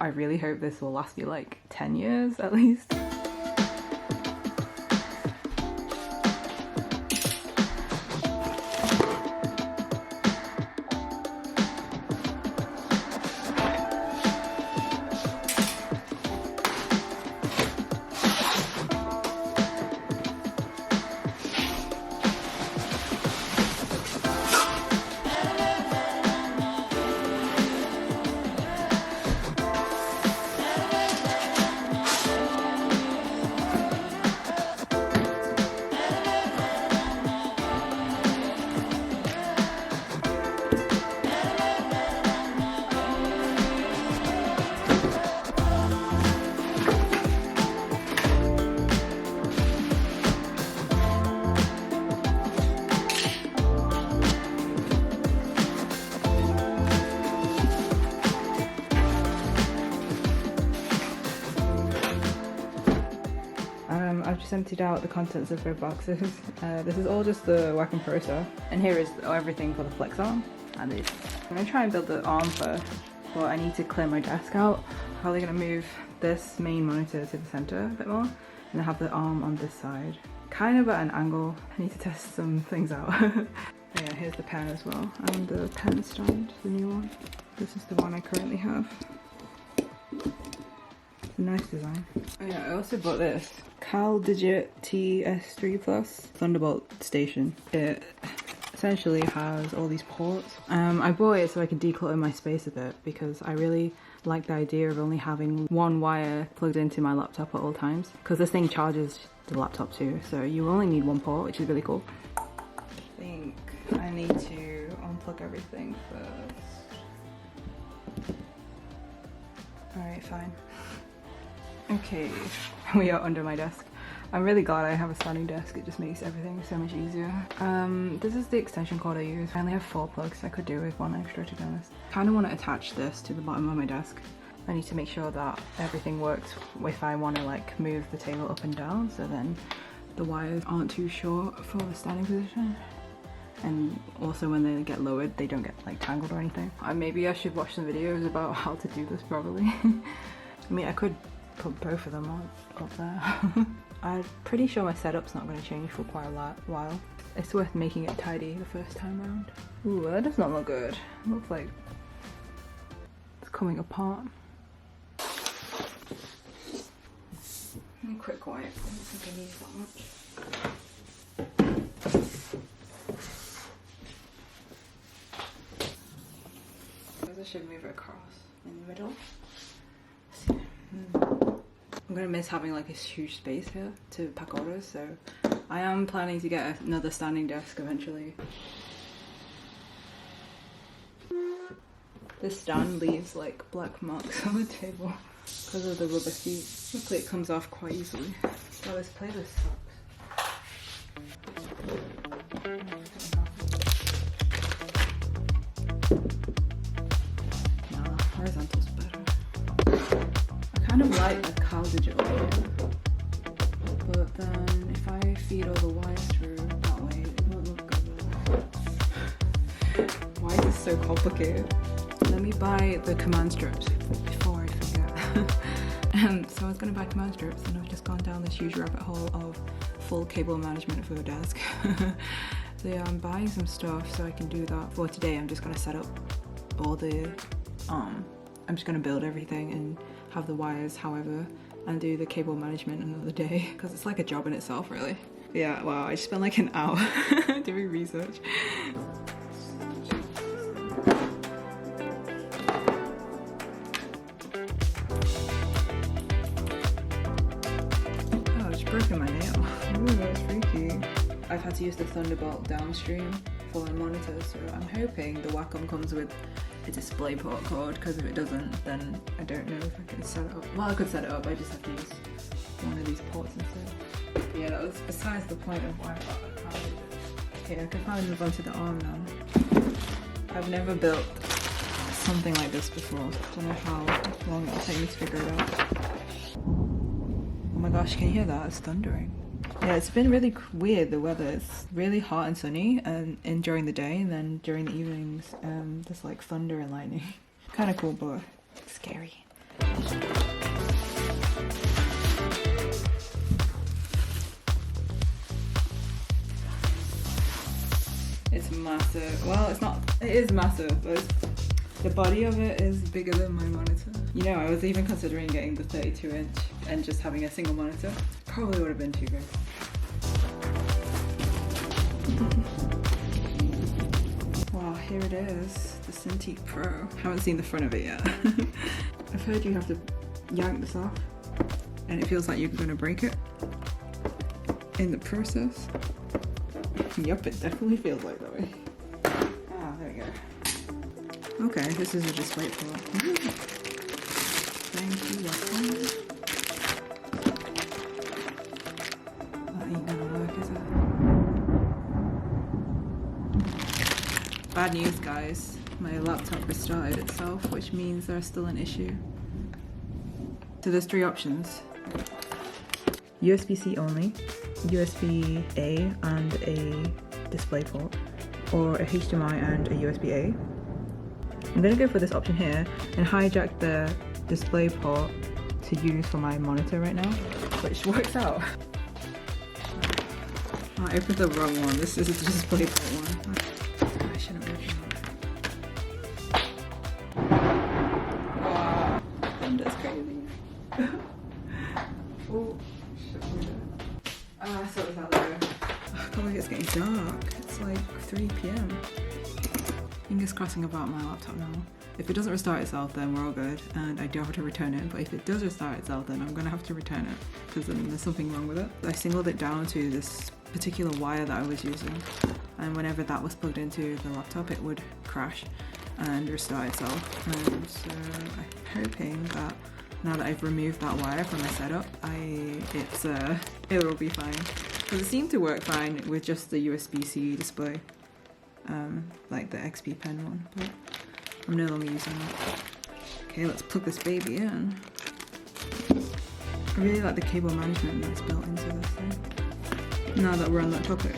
I really hope this will last me like 10 years at least. I've just emptied out the contents of both boxes. This is all just the work in process. And here is everything for the flex arm and this. I'm gonna try and build the arm first, but I need to clear my desk out. Probably gonna move this main monitor to the center a bit more and have the arm on this side. Kind of at an angle. I need to test some things out. Yeah, here's the pen as well and the pen stand, the new one. This is the one I currently have. Nice design. Oh yeah, I also bought this CalDigit TS3 Plus Thunderbolt station. It essentially has all these ports. I bought it so I could declutter my space a bit because I really like the idea of only having one wire plugged into my laptop at all times, because this thing charges the laptop too, so you only need one port, which is really cool. I think I need to unplug everything first. Alright, fine. Okay, we are under my desk. I'm really glad I have a standing desk, it just makes everything so much easier. This is the extension cord I use. I only have 4 plugs, I could do with one extra to be honest. I kind of want to attach this to the bottom of my desk. I need to make sure that everything works if I want to like move the table up and down, so then the wires aren't too short for the standing position. And also when they get lowered, they don't get like tangled or anything. Maybe I should watch some videos about how to do this properly. I mean, I could put both of them on up there. I'm pretty sure my setup's not going to change for quite a while. It's worth making it tidy the first time around. Ooh, that does not look good. It looks like it's coming apart. A quick wipe. I don't think I need that much. I should move it across in the middle. I'm gonna miss having like a huge space here to pack orders, so I am planning to get another standing desk eventually. This stand leaves like black marks on the table because of the rubber feet. Luckily it comes off quite easily. Oh, this playlist sucks. Nah, horizontal's better. I kind of like the CalDigit idea, but then if I feed all the wires through that way, it won't look good. Why is this so complicated? Let me buy the command strips before I forget. So I was going to buy command strips and I've just gone down this huge rabbit hole of full cable management for the desk. So yeah, I'm buying some stuff so I can do that. For today I'm just going to set up all the, I'm just going to build everything and have the wires however, and do the cable management another day, because it's like a job in itself really. Yeah, wow, I just spent like an hour doing research. Oh, it's broken my nail. Ooh, that's freaky. I've had to use the Thunderbolt downstream for my monitor, so I'm hoping the Wacom comes with a display port cord, because if it doesn't, then I don't know if I can set it up. Well, I could set it up, I just have to use one of these ports instead. Yeah, that was besides the point of why I got it. Okay, I can finally move on to the arm now. I've never built something like this before. I don't know how long it'll take me to figure it out. Oh my gosh, can you hear that? It's thundering. Yeah, it's been really weird, the weather. It's really hot and sunny and during the day, and then during the evenings, there's like thunder and lightning. Kind of cool, but scary. Well, it's not, it is massive, but the body of it is bigger than my monitor. You know, I was even considering getting the 32-inch and just having a single monitor. Probably would have been too big. Wow, here it is, the Cintiq Pro. Haven't seen the front of it yet. I've heard you have to yank this off and it feels like you're gonna break it in the process. Yup, it definitely feels like that way. Ah, there we go. Okay, this is a display port. Thank you, welcome. That ain't gonna work, is it? Bad news, guys. My laptop restarted itself, which means there's still an issue. So there's three options. USB-C only, USB-A and a DisplayPort, or a HDMI and a USB-A. I'm gonna go for this option here and hijack the DisplayPort to use for my monitor right now, which works out. Oh, I opened the wrong one. This is a DisplayPort one. I shouldn't open it. Wow, that's crazy. Oh, shit. I thought it was out there. I can't believe it's getting dark. It's like 3 PM. Fingers crossing about my laptop now. If it doesn't restart itself, then we're all good, and I don't have to return it. But if it does restart itself, then I'm gonna have to return it because there's something wrong with it. I singled it down to this particular wire that I was using, and whenever that was plugged into the laptop, it would crash and restart itself. And so I'm hoping that now that I've removed that wire from my setup, it'll be fine. Because it seemed to work fine with just the USB-C display. Like the XP Pen one, but I'm no longer using that. Okay, let's plug this baby in. I really like the cable management that's built into this thing. Now that we're on that topic.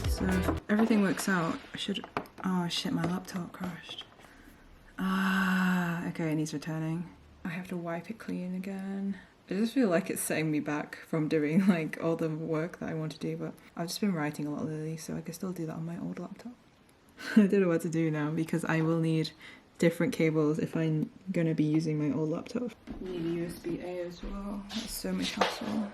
So if everything works out, I should... Oh shit, my laptop crashed. Ah, okay, it needs returning. I have to wipe it clean again. I just feel like it's setting me back from doing like all the work that I want to do, but I've just been writing a lot lately, so I can still do that on my old laptop. I don't know what to do now because I will need different cables if I'm gonna be using my old laptop. Need a USB-A as well. That's so much hassle.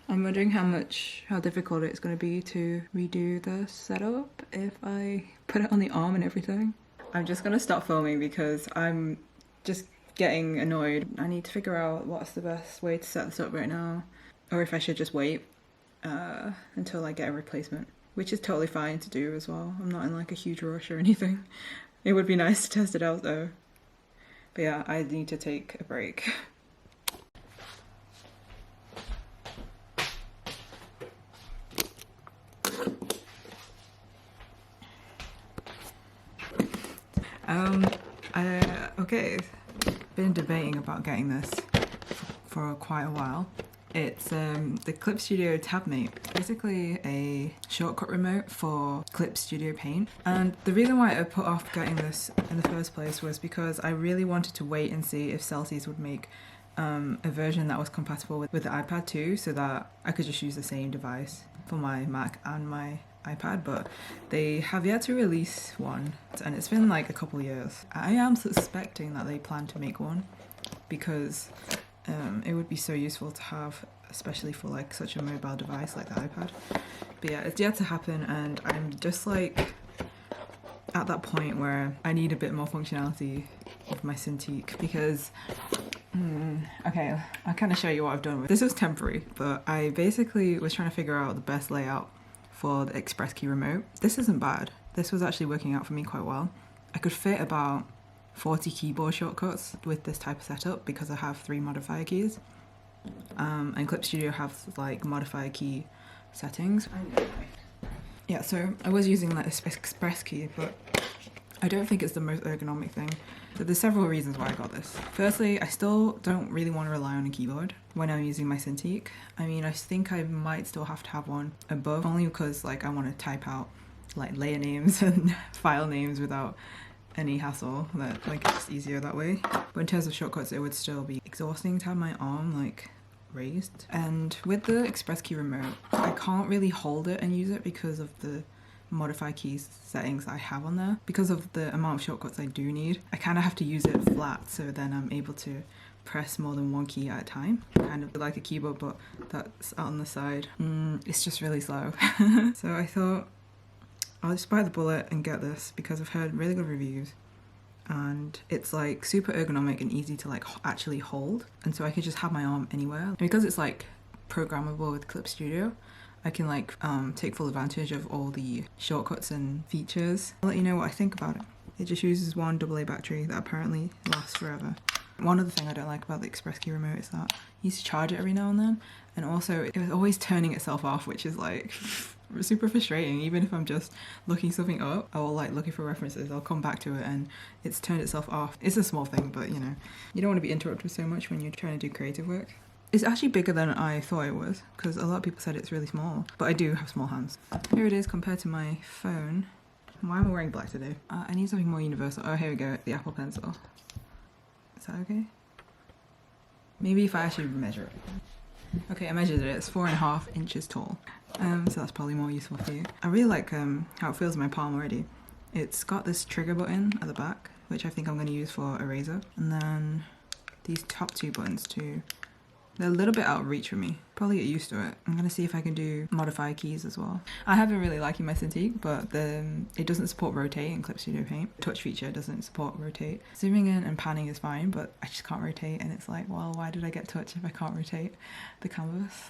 I'm wondering how difficult it's gonna be to redo the setup if I put it on the arm and everything. I'm just gonna stop filming because I'm just getting annoyed. I need to figure out what's the best way to set this up right now, or if I should just wait until I get a replacement, which is totally fine to do as well. I'm not in like a huge rush or anything. It would be nice to test it out though. But yeah, I need to take a break. Okay, been debating about getting this for quite a while. It's the Clip Studio tabmate, basically a shortcut remote for Clip Studio Paint. And the reason why I put off getting this in the first place was because I really wanted to wait and see if Celsius would make a version that was compatible with the iPad too, so that I could just use the same device for my Mac and my iPad, but they have yet to release one, and it's been like a couple years. I am suspecting that they plan to make one because it would be so useful to have, especially for like such a mobile device like the iPad. But yeah, it's yet to happen, and I'm just like at that point where I need a bit more functionality with my Cintiq because okay, I'll kind of show you what I've done with this. Was temporary, but I basically was trying to figure out the best layout for the express key remote. This isn't bad. This was actually working out for me quite well. I could fit about 40 keyboard shortcuts with this type of setup because I have 3 modifier keys. And Clip Studio has like modifier key settings. Yeah, so I was using like this express key, but I don't think it's the most ergonomic thing. So there's several reasons why I got this. Firstly, I still don't really want to rely on a keyboard when I'm using my Cintiq. I mean, I think I might still have to have one above, only because like I want to type out like layer names and file names without any hassle. That like it's easier that way. But in terms of shortcuts, it would still be exhausting to have my arm like raised. And with the Express Key remote, I can't really hold it and use it because of the modify keys settings I have on there. Because of the amount of shortcuts I do need, I kind of have to use it flat, so then I'm able to press more than one key at a time, kind of like a keyboard, but that's on the side. It's just really slow. So I thought I'll just bite the bullet and get this because I've heard really good reviews, and it's like super ergonomic and easy to like actually hold, and so I can just have my arm anywhere. And because it's like programmable with Clip Studio, I can like take full advantage of all the shortcuts and features. I'll let you know what I think about it. It just uses one AA battery that apparently lasts forever. One other thing I don't like about the Express Key remote is that you need to charge it every now and then, and also it was always turning itself off, which is like super frustrating. Even if I'm just looking something up or like looking for references, I'll come back to it and it's turned itself off. It's a small thing, but you know, you don't want to be interrupted so much when you're trying to do creative work. It's actually bigger than I thought it was, because a lot of people said it's really small, but I do have small hands. Here it is compared to my phone. Why am I wearing black today? I need something more universal. Oh, here we go, the Apple Pencil. Is that okay? Maybe if I actually measure it. Okay, I measured it. It's 4.5 inches tall. So that's probably more useful for you. I really like how it feels in my palm already. It's got this trigger button at the back, which I think I'm going to use for eraser. And then these top two buttons too. They're a little bit out of reach for me. Probably get used to it. I'm gonna see if I can do modify keys as well. I have been really liking my Cintiq, but it doesn't support rotate in Clip Studio Paint. Touch feature doesn't support rotate. Zooming in and panning is fine, but I just can't rotate, and it's like, well, why did I get touch if I can't rotate the canvas?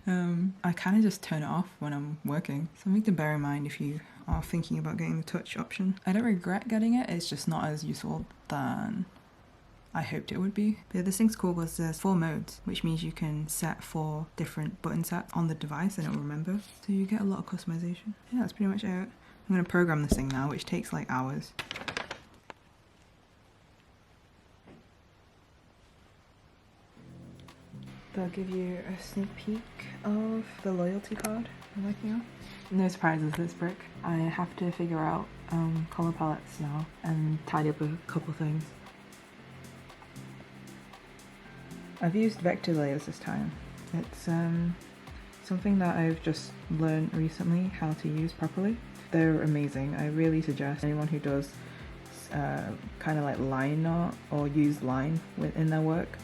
I kind of just turn it off when I'm working. Something to bear in mind if you are thinking about getting the touch option. I don't regret getting it, it's just not as useful than I hoped it would be. But yeah, this thing's cool because there's 4 modes, which means you can set 4 different button sets on the device and it will remember. So you get a lot of customization. Yeah, that's pretty much it. I'm going to program this thing now, which takes like hours. They'll give you a sneak peek of the loyalty card I'm working on. No surprises this brick. I have to figure out color palettes now and tidy up a couple things. I've used vector layers this time. It's something that I've just learned recently how to use properly. They're amazing. I really suggest anyone who does kind of like line art or use line in their work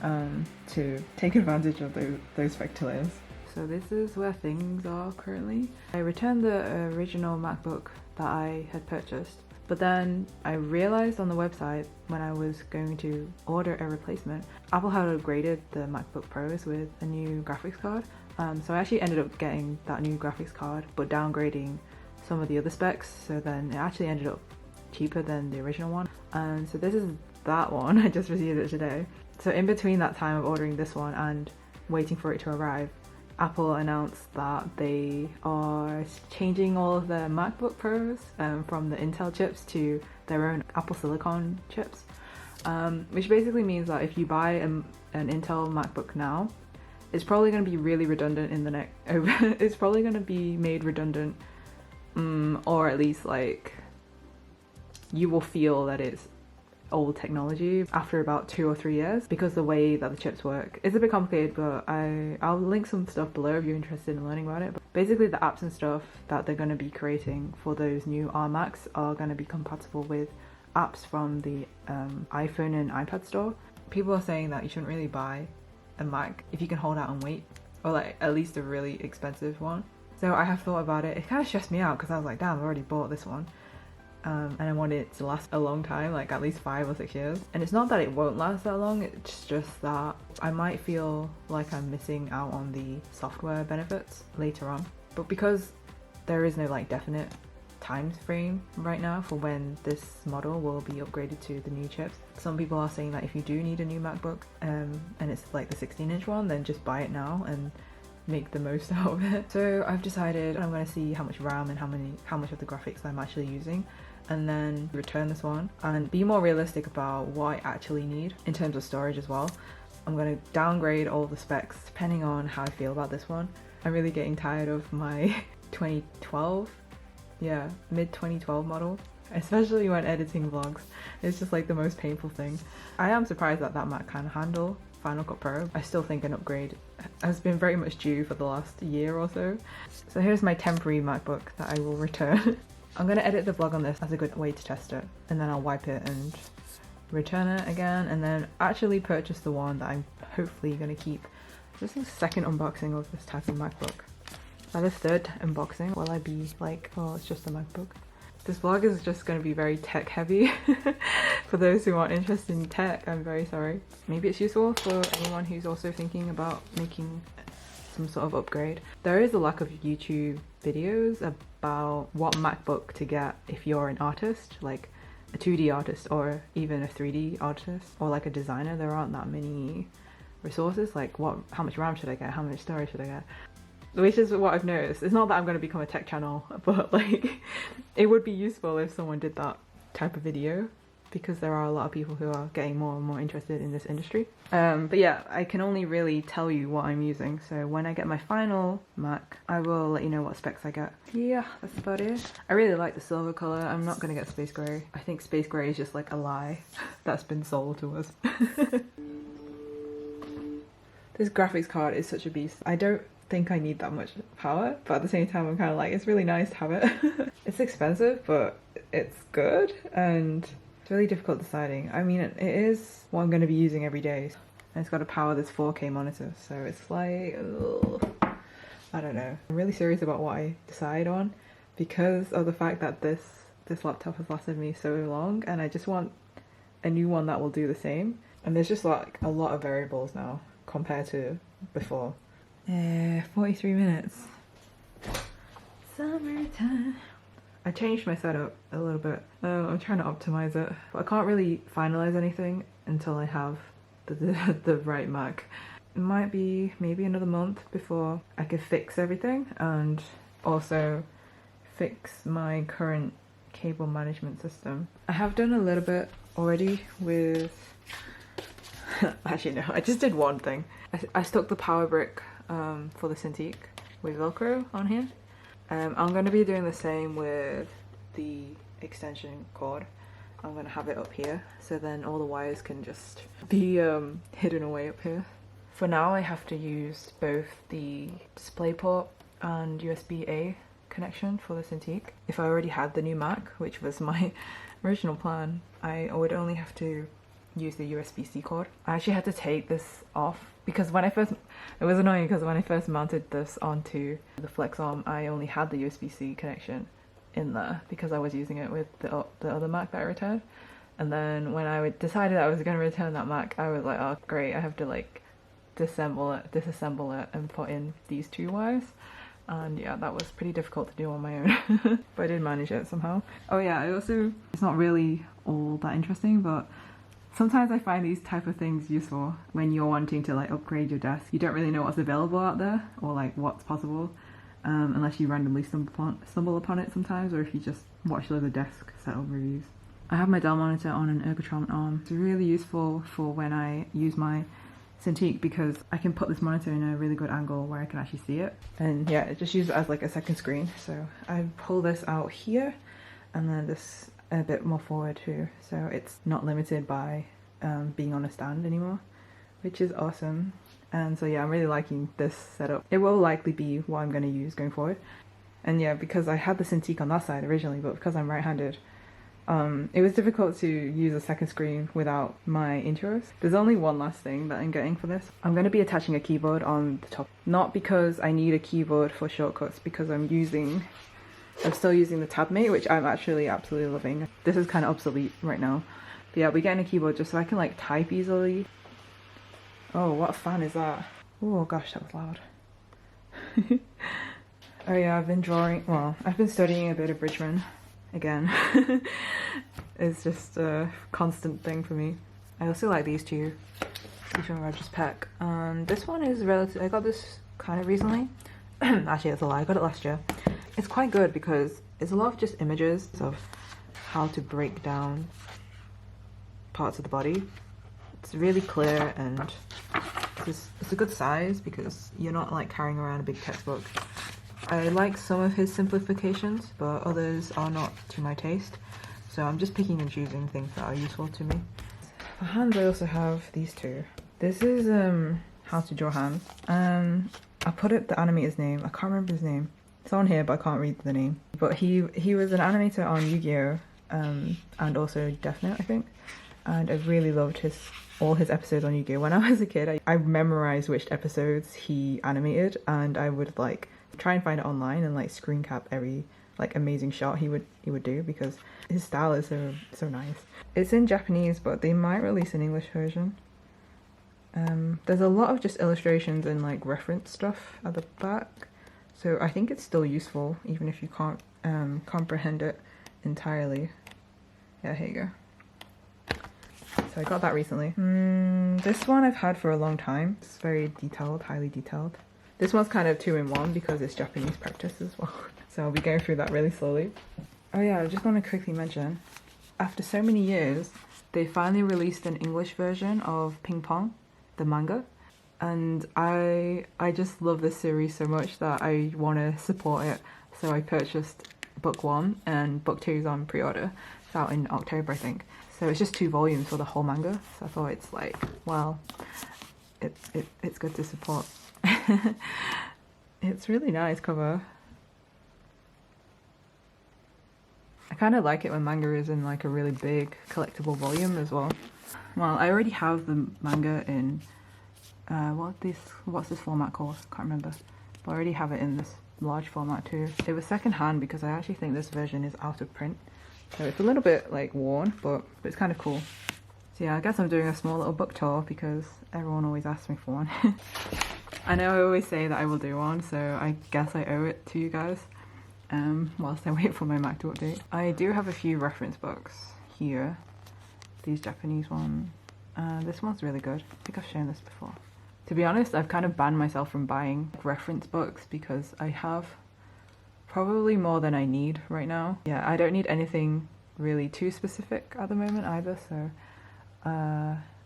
to take advantage of those vector layers. So this is where things are currently. I returned the original MacBook that I had purchased, but then I realized on the website when I was going to order a replacement, Apple had upgraded the MacBook Pros with a new graphics card. So I actually ended up getting that new graphics card, but downgrading some of the other specs, so then it actually ended up cheaper than the original one. And so this is that one. I just received it today. So in between that time of ordering this one and waiting for it to arrive, Apple announced that they are changing all of their MacBook Pros from the Intel chips to their own Apple Silicon chips, which basically means that if you buy an Intel MacBook now, it's probably going to be really redundant in the next. It's probably going to be made redundant, or at least like you will feel that it's old technology after about 2 or 3 years, because the way that the chips work is a bit complicated, but I'll link some stuff below if you're interested in learning about it. But basically the apps and stuff that they're going to be creating for those new iMacs are going to be compatible with apps from the iPhone and iPad store. People are saying that you shouldn't really buy a Mac if you can hold out and wait, or like at least a really expensive one. So I have thought about it. It kind of stressed me out because I was like, damn, I've already bought this one. And I want it to last a long time, like at least 5 or 6 years. And it's not that it won't last that long, it's just that I might feel like I'm missing out on the software benefits later on. But because there is no like definite time frame right now for when this model will be upgraded to the new chips, some people are saying that if you do need a new MacBook and it's like the 16-inch one, then just buy it now and make the most out of it. So I've decided I'm going to see how much RAM and how much of the graphics I'm actually using, and then return this one and be more realistic about what I actually need in terms of storage as well. I'm going to downgrade all the specs depending on how I feel about this one. I'm really getting tired of my 2012, mid 2012 model, especially when editing vlogs. It's just like the most painful thing. I am surprised that Mac can handle Final Cut Pro. I still think an upgrade has been very much due for the last year or so. So here's my temporary MacBook that I will return. I'm gonna edit the vlog on this as a good way to test it, and then I'll wipe it and return it again, and then actually purchase the one that I'm hopefully gonna keep. This is the second unboxing of this type of MacBook. By the third unboxing, will I be like, oh, it's just a MacBook? This vlog is just going to be very tech heavy. For those who aren't interested in tech, I'm very sorry. Maybe it's useful for anyone who's also thinking about making some sort of upgrade. There is a lack of YouTube videos about what MacBook to get if you're an artist, like a 2D artist or even a 3D artist, or like a designer. There aren't that many resources, like how much RAM should I get, how much storage should I get, which is what I've noticed. It's not that I'm going to become a tech channel, but like it would be useful if someone did that type of video, because there are a lot of people who are getting more and more interested in this industry. But yeah, I can only really tell you what I'm using, so when I get my final Mac I will let you know what specs I get. Yeah, that's about it. I really like the silver colour. I'm not going to get space grey. I think space grey is just like a lie that's been sold to us. This graphics card is such a beast. I don't think I need that much power, but at the same time I'm kind of like, it's really nice to have it. It's expensive, but it's good, and it's really difficult deciding. I mean, it is what I'm going to be using every day, and it's got to power this 4K monitor, so it's like, ugh, I don't know. I'm really serious about what I decide on because of the fact that this laptop has lasted me so long, and I just want a new one that will do the same. And there's just like a lot of variables now compared to before. 43 minutes. Summertime. I changed my setup a little bit. I'm trying to optimize it, but I can't really finalize anything until I have the right Mac. It might be maybe another month before I can fix everything, and also fix my current cable management system. I have done a little bit already with actually no, I just did one thing. I stuck the power brick for the Cintiq with Velcro on here. I'm going to be doing the same with the extension cord. I'm going to have it up here, so then all the wires can just be hidden away up here. For now I have to use both the DisplayPort and USB-A connection for the Cintiq. If I already had the new Mac, which was my original plan, I would only have to use the USB-C cord. I actually had to take this off because it was annoying because when I first mounted this onto the flex arm, I only had the USB-C connection in there because I was using it with the other Mac that I returned. And then when I decided I was going to return that Mac, I was like, oh great, I have to like disassemble it and put in these two wires. And yeah, that was pretty difficult to do on my own, but I did manage it somehow. Oh yeah, it's not really all that interesting, but sometimes I find these type of things useful when you're wanting to like upgrade your desk. You don't really know what's available out there or like what's possible, unless you randomly stumble upon it sometimes, or if you just watch other desk setup reviews. I have my Dell monitor on an Ergotron arm. It's really useful for when I use my Cintiq because I can put this monitor in a really good angle where I can actually see it. And yeah, it just uses it as like a second screen. So I pull this out here and then this a bit more forward too, so it's not limited by being on a stand anymore, which is awesome. And so yeah, I'm really liking this setup. It will likely be what I'm going to use going forward. And yeah, because I had the Cintiq on that side originally, but because I'm right-handed, it was difficult to use a second screen without my intros. There's only one last thing that I'm getting for this. I'm going to be attaching a keyboard on the top, not because I need a keyboard for shortcuts, because I'm still using the tabmate, which I'm actually absolutely loving. This is kind of obsolete right now. But yeah, we're getting a keyboard just so I can like type easily. Oh, what fan is that? Oh gosh, that was loud. Oh yeah, I've been studying a bit of Bridgeman again. It's just a constant thing for me. I also like these two. These from Rodger's Peck. This one is relative. I got this kind of recently. Actually, that's a lie. I got it last year. It's quite good because it's a lot of just images of how to break down parts of the body. It's really clear, and it's a good size because you're not like carrying around a big textbook. I like some of his simplifications, but others are not to my taste. So I'm just picking and choosing things that are useful to me. For hands, I also have these two. This is How to Draw Hands. I put up the animator's name. I can't remember his name. It's on here, but I can't read the name. But he was an animator on Yu-Gi-Oh! And also Death Note, I think. And I really loved all his episodes on Yu-Gi-Oh! When I was a kid, I memorized which episodes he animated, and I would like try and find it online and like screen cap every like amazing shot he would do, because his style is so nice. It's in Japanese, but they might release an English version. There's a lot of just illustrations and like reference stuff at the back, so I think it's still useful even if you can't comprehend it entirely. Yeah, here you go. So I got that recently. This one I've had for a long time. It's very detailed, highly detailed. This one's kind of 2-in-1 because it's Japanese practice as well. So I'll be going through that really slowly. Oh yeah, I just want to quickly mention, after so many years, they finally released an English version of Ping Pong, the manga. And I just love this series so much that I want to support it. So I purchased book 1 and book 2 is on pre-order. It's out in October, I think. So it's just 2 volumes for the whole manga. So I thought it's like, well, it's good to support. It's really nice cover. I kind of like it when manga is in like a really big collectible volume as well. Well, I already have the manga in what's this format called? Can't remember. But I already have it in this large format too. It was secondhand because I actually think this version is out of print. So it's a little bit like worn, but it's kind of cool. So yeah, I guess I'm doing a small little book tour because everyone always asks me for one. I know I always say that I will do one, so I guess I owe it to you guys whilst I wait for my Mac to update. I do have a few reference books here. These Japanese ones. This one's really good. I think I've shown this before. To be honest, I've kind of banned myself from buying reference books because I have probably more than I need right now. Yeah, I don't need anything really too specific at the moment either, so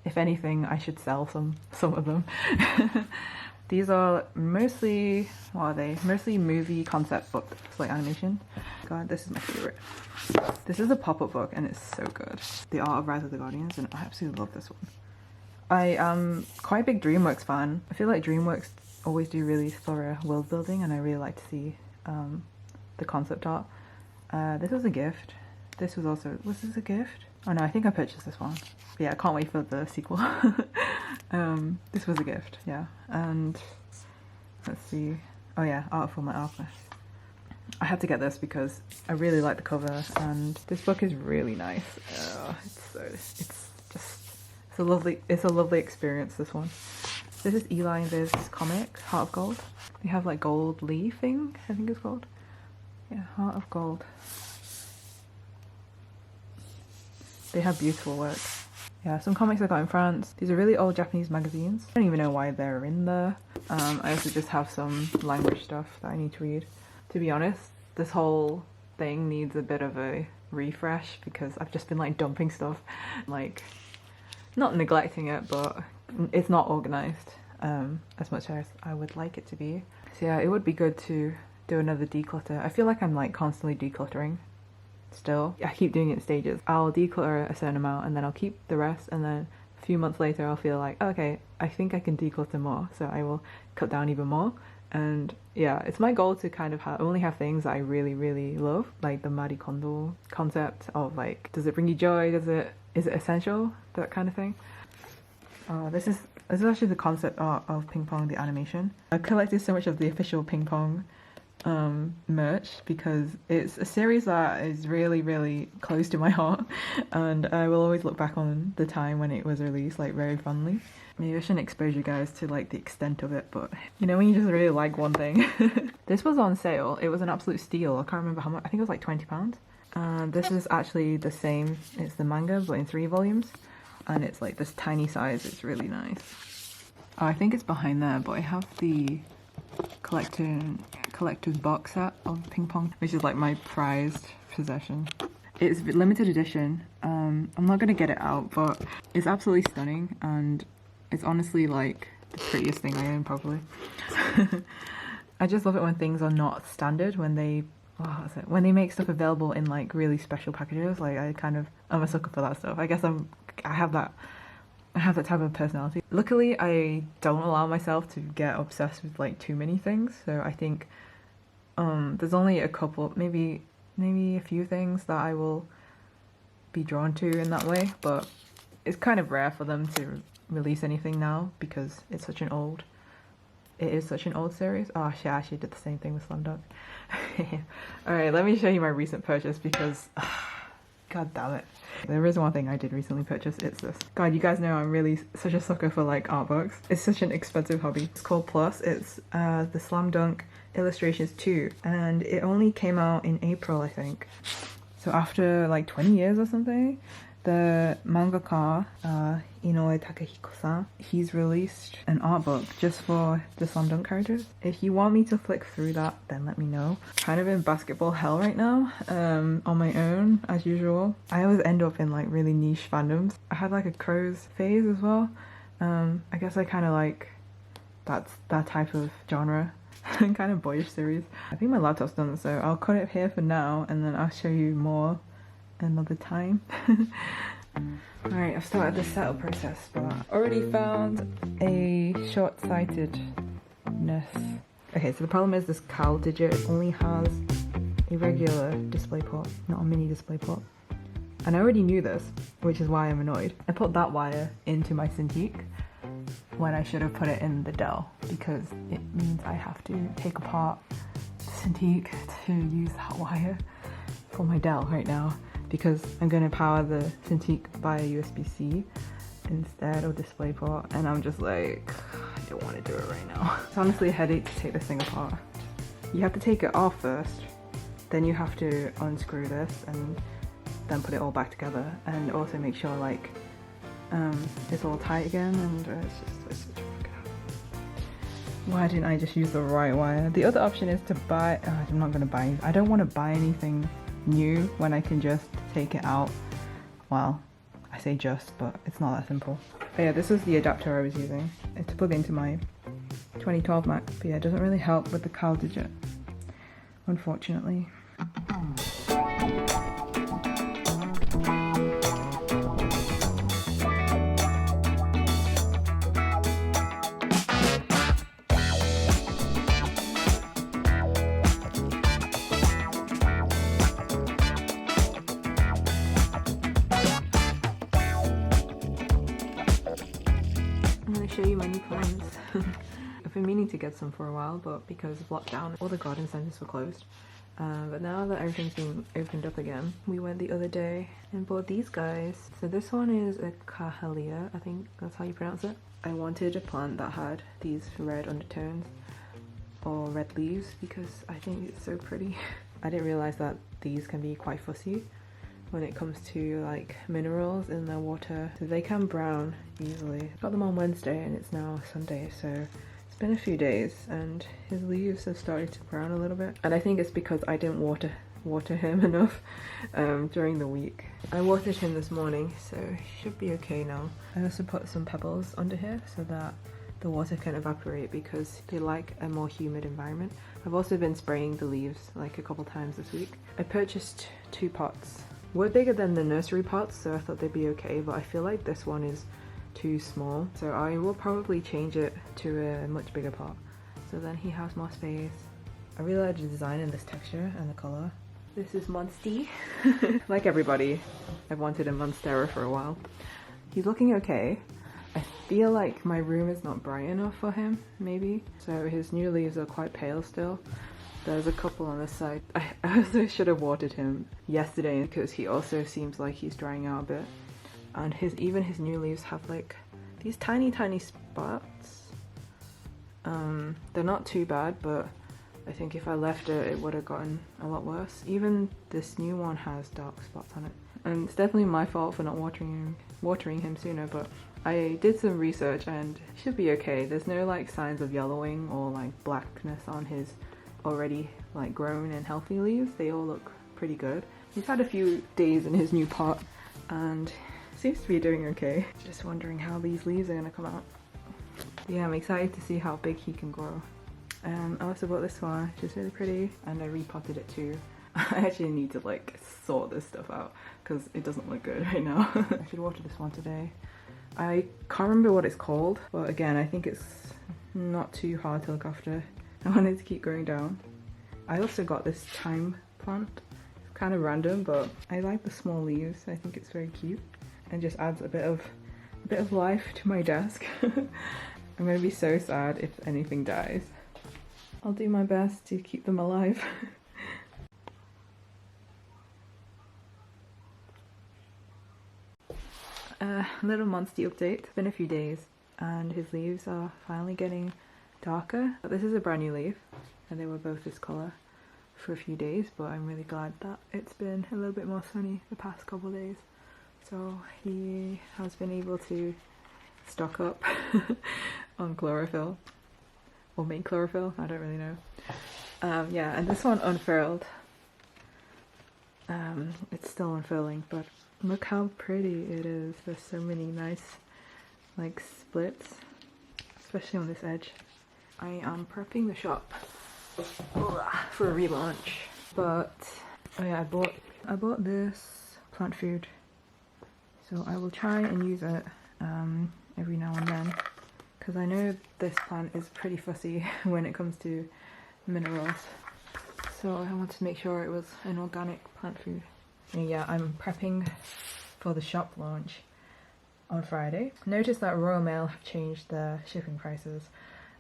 if anything, I should sell some of them. These are mostly, what are they? Mostly movie concept books, like animation. God, this is my favorite. This is a pop-up book and it's so good. The Art of Rise of the Guardians, and I absolutely love this one. I am quite a big DreamWorks fan. I feel like DreamWorks always do really thorough world building, and I really like to see the concept art. This was a gift. This was also, was this a gift? Oh no, I think I purchased this one. But yeah, I can't wait for the sequel. This was a gift, yeah. And let's see. Oh yeah, Art for My Alchemist. I had to get this because I really like the cover, and this book is really nice. It's a lovely experience, this one. This is Eli and Viv's comic, Heart of Gold. They have like gold leaf thing, I think it's called. Yeah, Heart of Gold. They have beautiful work. Yeah, some comics I got in France. These are really old Japanese magazines. I don't even know why they're in there. I also just have some language stuff that I need to read. To be honest, this whole thing needs a bit of a refresh because I've just been like dumping stuff. Like, not neglecting it, but it's not organized as much as I would like it to be. So yeah, it would be good to do another declutter. I feel like I'm like constantly decluttering still. I keep doing it in stages. I'll declutter a certain amount and then I'll keep the rest, and then a few months later I'll feel like, okay, I think I can declutter more, so I will cut down even more. And yeah, it's my goal to kind of only have things that I really love, like the Marie Kondo concept of like, does it bring you joy, is it essential, that kind of thing. This is actually the concept art of Ping Pong, the animation. I've collected so much of the official Ping Pong merch because it's a series that is really close to my heart, and I will always look back on the time when it was released like very fondly. Maybe I shouldn't expose you guys to like the extent of it, but you know when you just really like one thing. This was on sale. It was an absolute steal. I can't remember how much. I think it was like £20. This is actually the same. It's the manga but in 3 volumes, and it's like this tiny size. It's really nice. Oh, I think it's behind there, but I have the collector's box set of Ping Pong, which is like my prized possession. It's limited edition. I'm not gonna get it out, but it's absolutely stunning, and it's honestly like the prettiest thing I own probably. I just love it when things are not standard, when they make stuff available in like really special packages. Like I'm a sucker for that stuff. I guess I have that I have that type of personality. Luckily, I don't allow myself to get obsessed with like too many things. So I think there's only a couple, maybe a few things that I will be drawn to in that way, but it's kind of rare for them to release anything now because it is such an old series. Oh shit, I actually did the same thing with Slam Dunk. Alright, let me show you my recent purchase because god damn it. There is one thing I did recently purchase, it's this. God, you guys know I'm really such a sucker for like art books. It's such an expensive hobby. It's called Plus. It's the Slam Dunk Illustrations 2 and it only came out in April, I think. So after like 20 years or something, the mangaka Inoue Takehiko-san, he's released an art book just for the Slam Dunk characters. If you want me to flick through that, then let me know. Kind of in basketball hell right now, on my own as usual. I always end up in like really niche fandoms. I had like a Crows phase as well. I guess I kind of like that type of genre. Kind of boyish series. I think my laptop's done, so I'll cut it here for now and then I'll show you more another time. Alright, I've started the setup process, but I already found a short-sightedness. Okay, so the problem is this CAL digit only has a regular display port, not a mini display port. And I already knew this, which is why I'm annoyed. I put that wire into my Cintiq when I should have put it in the Dell because it means I have to take apart the Cintiq to use that wire for my Dell right now because I'm going to power the Cintiq by USB-C instead of DisplayPort and I'm just like, I don't want to do it right now. It's honestly a headache to take this thing apart. You have to take it off first, then you have to unscrew this and then put it all back together and also make sure like it's all tight again and it's such a fucking hassle. Why didn't I just use the right wire? The other option is to buy, I'm not going to buy, I don't want to buy anything new when I can just take it out. Well, I say just, but it's not that simple. But yeah, this is the adapter I was using. It's to plug into my 2012 Mac. But yeah, it doesn't really help with the CAL digit, unfortunately. Show you my new plants. I've been meaning to get some for a while, but because of lockdown all the garden centres were closed. But now that everything's being opened up again, we went the other day and bought these guys. So this one is a Camellia, I think that's how you pronounce it. I wanted a plant that had these red undertones or red leaves because I think it's so pretty. I didn't realise that these can be quite fussy when it comes to like minerals in their water, so they can brown easily. Got them on Wednesday and it's now Sunday, so it's been a few days and his leaves have started to brown a little bit, and I think it's because I didn't water him enough during the week. I watered him this morning, so he should be okay now. I also put some pebbles under here so that the water can evaporate because they like a more humid environment. I've also been spraying the leaves like a couple times this week. I purchased 2 pots. We're bigger than the nursery pots, so I thought they'd be okay, but I feel like this one is too small, so I will probably change it to a much bigger pot so then he has more space. I really like the design and this texture and the colour. This is Standee. Like everybody, I've wanted a Monstera for a while. He's looking okay. I feel like my room is not bright enough for him, maybe, so his new leaves are quite pale still. There's a couple on this side. I also should have watered him yesterday because he also seems like he's drying out a bit. And even his new leaves have like these tiny spots. They're not too bad, but I think if I left it, it would have gotten a lot worse. Even this new one has dark spots on it. And it's definitely my fault for not watering him sooner, but I did some research and it should be okay. There's no like signs of yellowing or like blackness on his already like grown and healthy leaves. They all look pretty good. He's had a few days in his new pot and seems to be doing okay. Just wondering how these leaves are gonna come out. Yeah, I'm excited to see how big he can grow. I also bought this one, which is really pretty, and I repotted it too. I actually need to like sort this stuff out because it doesn't look good right now. I should water this one today. I can't remember what it's called, but again, I think it's not too hard to look after. I wanted to keep going down. I also got this thyme plant. It's kind of random, but I like the small leaves. I think it's very cute and just adds a bit of life to my desk. I'm gonna be so sad if anything dies. I'll do my best to keep them alive. Little Monsty update. It's been a few days and his leaves are finally getting darker. This is a brand new leaf and they were both this colour for a few days, but I'm really glad that it's been a little bit more sunny the past couple of days. So he has been able to stock up on chlorophyll, or make chlorophyll, I don't really know. Yeah, and this one unfurled. It's still unfurling, but look how pretty it is. There's so many nice like splits, especially on this edge. I am prepping the shop for a relaunch, but oh yeah, I bought this plant food, so I will try and use it every now and then, because I know this plant is pretty fussy when it comes to minerals, so I wanted to make sure it was an organic plant food. And yeah, I'm prepping for the shop launch on Friday. Notice that Royal Mail have changed their shipping prices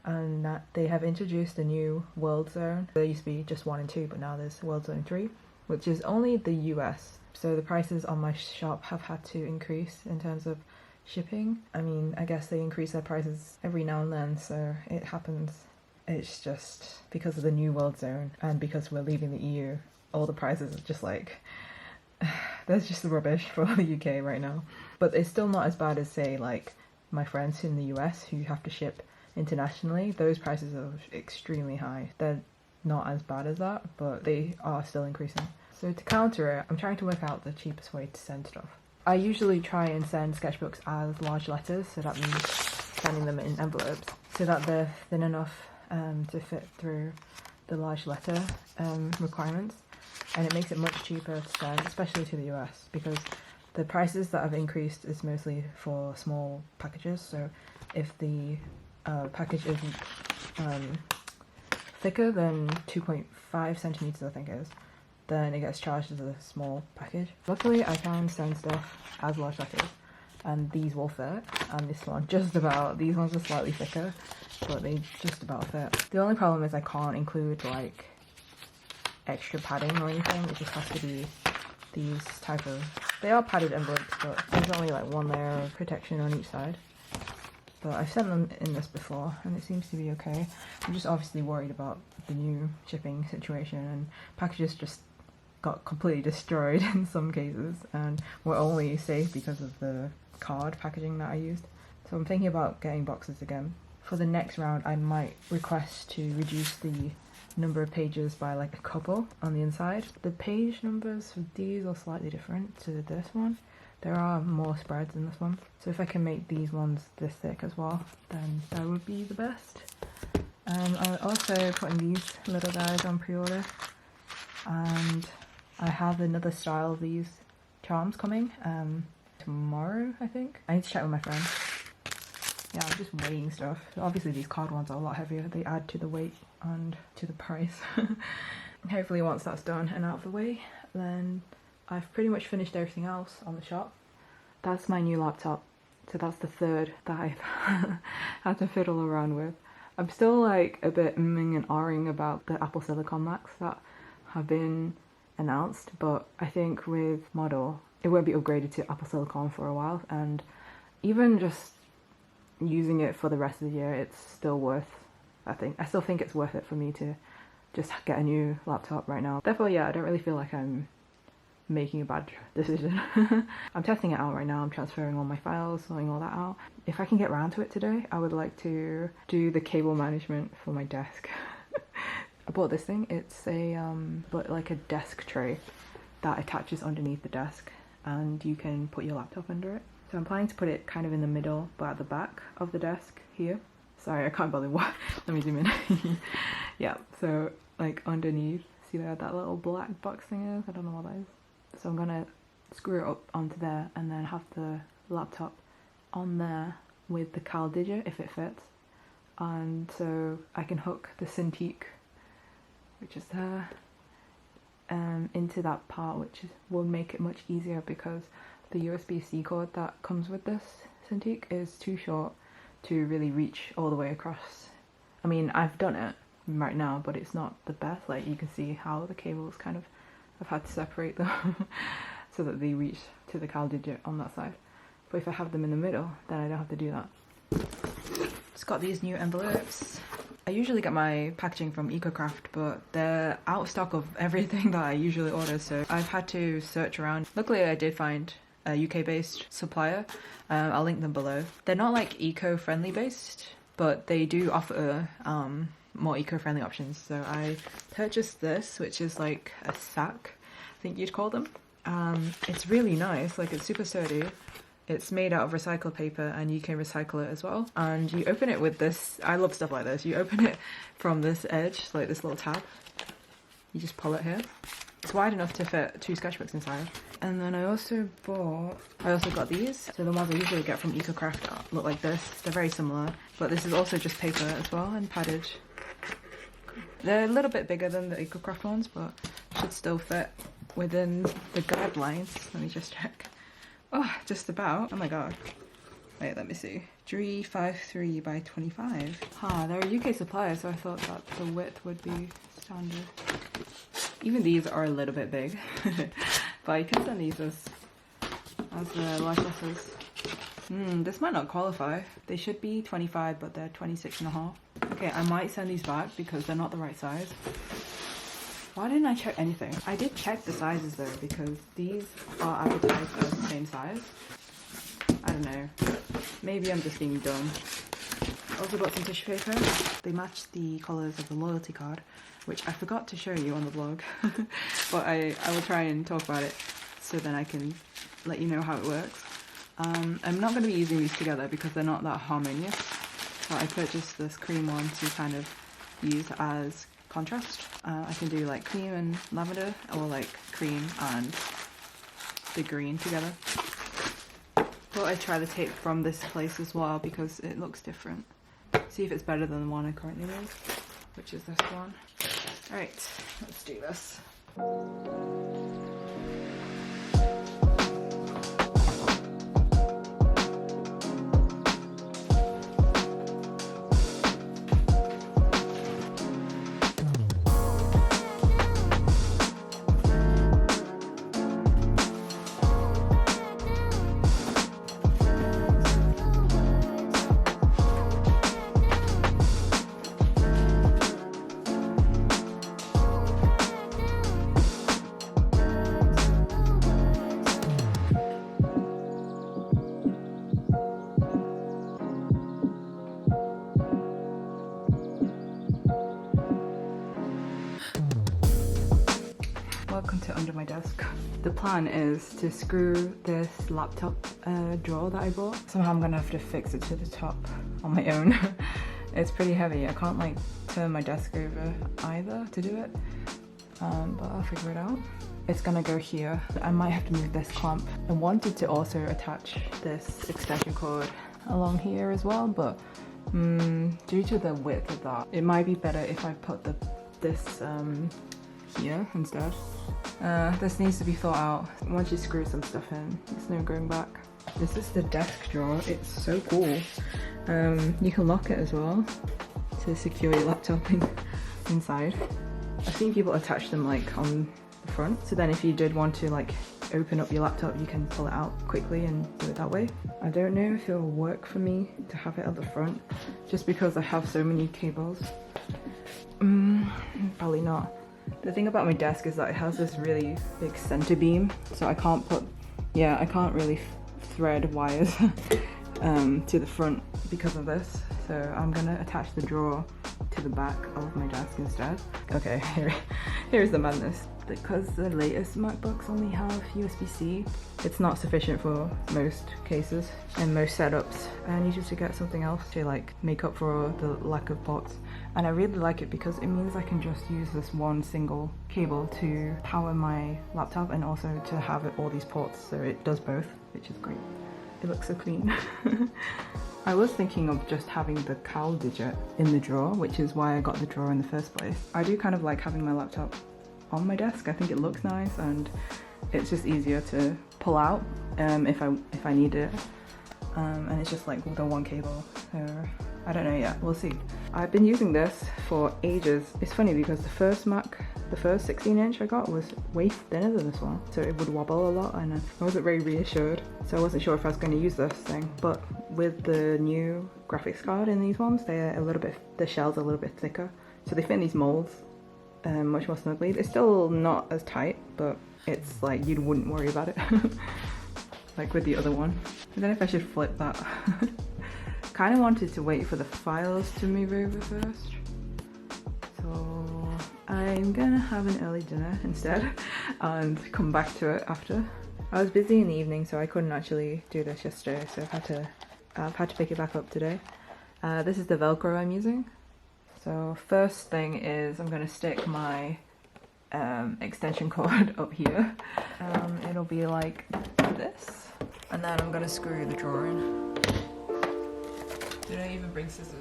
and that they have introduced a new world zone. There used to be just 1 and 2, but now there's world zone 3, which is only the US. So the prices on my shop have had to increase in terms of shipping. I mean, I guess they increase their prices every now and then, so it happens. It's just because of the new world zone and because we're leaving the EU, all the prices are just like, there's just rubbish for the UK right now. But it's still not as bad as, say, like my friends in the US who have to ship internationally. Those prices are extremely high. They're not as bad as that, but they are still increasing. So to counter it, I'm trying to work out the cheapest way to send stuff. I usually try and send sketchbooks as large letters, so that means sending them in envelopes so that they're thin enough to fit through the large letter requirements, and it makes it much cheaper to send, especially to the US, because the prices that have increased is mostly for small packages. So if the package is thicker than 2.5 centimeters, I think it is, then it gets charged as a small package. Luckily, I can send stuff as large letters, and these will fit, and this one just about. These ones are slightly thicker, but they just about fit. The only problem is I can't include like extra padding or anything. It just has to be these type of, they are padded envelopes, but there's only like one layer of protection on each side. But I've sent them in this before and it seems to be okay. I'm just obviously worried about the new shipping situation, and packages just got completely destroyed in some cases and were only safe because of the card packaging that I used. So I'm thinking about getting boxes again. For the next round, I might request to reduce the number of pages by like a couple on the inside. The page numbers for these are slightly different to this one. There are more spreads in this one. So if I can make these ones this thick as well, then that would be the best. I'm also putting these little guys on pre-order, and I have another style of these charms coming tomorrow, I think. I need to check with my friend. Yeah, I'm just weighing stuff. Obviously these card ones are a lot heavier. They add to the weight and to the price. Hopefully once that's done and out of the way, then I've pretty much finished everything else on the shop. That's my new laptop. So that's the third that I've had to fiddle around with. I'm still like a bit umming and ahhing about the Apple Silicon Macs that have been announced, but I think with model it won't be upgraded to Apple Silicon for a while, and even just using it for the rest of the year, it's still worth, I still think it's worth it for me to just get a new laptop right now. Therefore, yeah, I don't really feel like I'm making a bad decision. I'm testing it out right now. I'm transferring all my files, sorting all that out. If I can get around to it today, I would like to do the cable management for my desk. I bought this thing. It's a but like a desk tray that attaches underneath the desk, and you can put your laptop under it. So I'm planning to put it kind of in the middle, but at the back of the desk here. Sorry, I can't bother. What? Let me zoom in. Yeah, so like underneath, see where that little black box thing is? I don't know what that is. So I'm gonna screw it up onto there and then have the laptop on there with the cal digit if it fits, and so I can hook the Cintiq, which is there, into that part, which will make it much easier because the USB-C cord that comes with this Cintiq is too short to really reach all the way across. I mean, I've done it right now, but it's not the best. Like, you can see how the cables kind of, I've had to separate them so that they reach to the cal digit on that side. But if I have them in the middle, then I don't have to do that. Just got these new envelopes. I usually get my packaging from EcoCraft, but they're out of stock of everything that I usually order, so I've had to search around. Luckily, I did find a UK-based supplier. I'll link them below. They're not like eco-friendly based, but they do offer more eco-friendly options. So I purchased this, which is like a sack, I think you'd call them. It's really nice, like it's super sturdy. It's made out of recycled paper and you can recycle it as well. And you open it with this, I love stuff like this. You open it from this edge, like this little tab. You just pull it here. It's wide enough to fit 2 sketchbooks inside. And then I also got these. So the ones I usually get from EcoCraft look like this. They're very similar, but this is also just paper as well and padded. They're a little bit bigger than the EcoCraft ones, but should still fit within the guidelines. Let me just check. Oh, just about. Oh my god. Wait, let me see. 353 by 25. They're a UK supplier, so I thought that the width would be standard. Even these are a little bit big, but you can send these as large letters. This might not qualify. They should be 25, but they're 26.5. Okay, I might send these back because they're not the right size. Why didn't I check anything? I did check the sizes though, because these are advertised as the same size. I don't know. Maybe I'm just being dumb. Also got some tissue paper. They match the colours of the loyalty card, which I forgot to show you on the blog. But I will try and talk about it so then I can let you know how it works. I'm not going to be using these together because they're not that harmonious. So I purchased this cream one to kind of use as contrast. I can do like cream and lavender, or like cream and the green together. Thought I'd try the tape from this place as well because it looks different. See if it's better than the one I currently use, which is this one. Alright, let's do this. Welcome to Under My Desk. The plan is to screw this laptop drawer that I bought. Somehow I'm gonna have to fix it to the top on my own. It's pretty heavy. I can't like turn my desk over either to do it, but I'll figure it out. It's gonna go here. I might have to move this clamp. I wanted to also attach this extension cord along here as well, but due to the width of that, it might be better if I put this here instead. This needs to be thought out. Once you screw some stuff in, there's no going back. This is the desk drawer. It's so cool. You can lock it as well to secure your laptop inside. I've seen people attach them like on the front, so then if you did want to like open up your laptop, you can pull it out quickly and do it that way. I don't know if it'll work for me to have it at the front, just because I have so many cables. Probably not. The thing about my desk is that it has this really big center beam, so I can't really thread wires to the front because of this. So I'm gonna attach the drawer to the back of my desk instead. Okay, here's the madness. Because the latest MacBooks only have USB-C, it's not sufficient for most cases and most setups. I needed to get something else to like make up for the lack of ports. And I really like it because it means I can just use this one single cable to power my laptop and also to have all these ports, so it does both, which is great. It looks so clean. I was thinking of just having the cowl digit in the drawer, which is why I got the drawer in the first place. I do kind of like having my laptop on my desk. I think it looks nice and it's just easier to pull out if I need it. And it's just like with the one cable, so I don't know yet, we'll see. I've been using this for ages. It's funny because the first Mac, the first 16-inch I got was way thinner than this one, so it would wobble a lot and I wasn't very reassured, so I wasn't sure if I was going to use this thing. But with the new graphics card in these ones, they're a little bit, the shell's a little bit thicker, so they fit in these molds much more snugly. It's still not as tight, but it's like you wouldn't worry about it like with the other one. I don't know if I should flip that. Kind of wanted to wait for the files to move over first, so I'm gonna have an early dinner instead and come back to it after. I was busy in the evening, so I couldn't actually do this yesterday, so I've had to pick it back up today. This is the Velcro I'm using. So first thing is I'm gonna stick my extension cord up here. It'll be like this, and then I'm gonna screw the drawer in. Did I even bring scissors?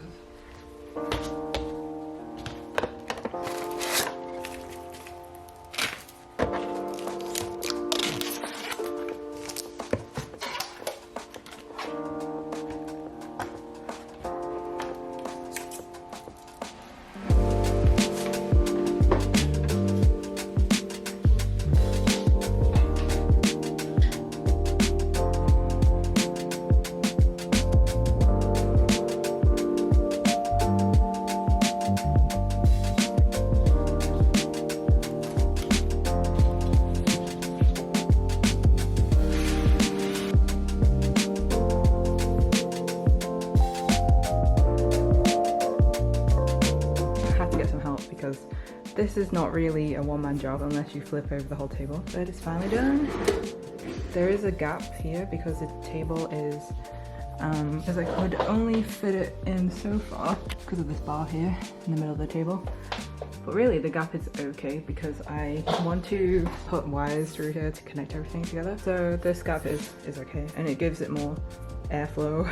Because this is not really a one-man job unless you flip over the whole table. But it's finally done. There is a gap here because the table is, because I could only fit it in so far because of this bar here in the middle of the table. But really the gap is okay because I want to put wires through here to connect everything together. So this gap is okay and it gives it more airflow.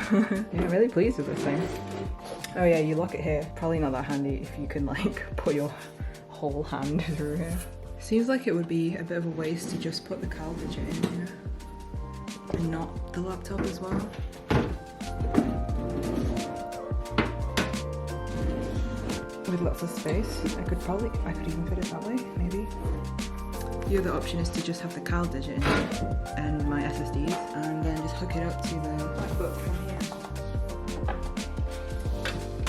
Yeah, I'm really pleased with this thing. Oh yeah, you lock it here. Probably not that handy if you can like put your whole hand through here. Seems like it would be a bit of a waste to just put the cowl digit in here and not the laptop as well. With lots of space, I could even fit it that way, maybe. The other option is to just have the cowl digit in here and my SSDs and then just hook it up to the MacBook from here.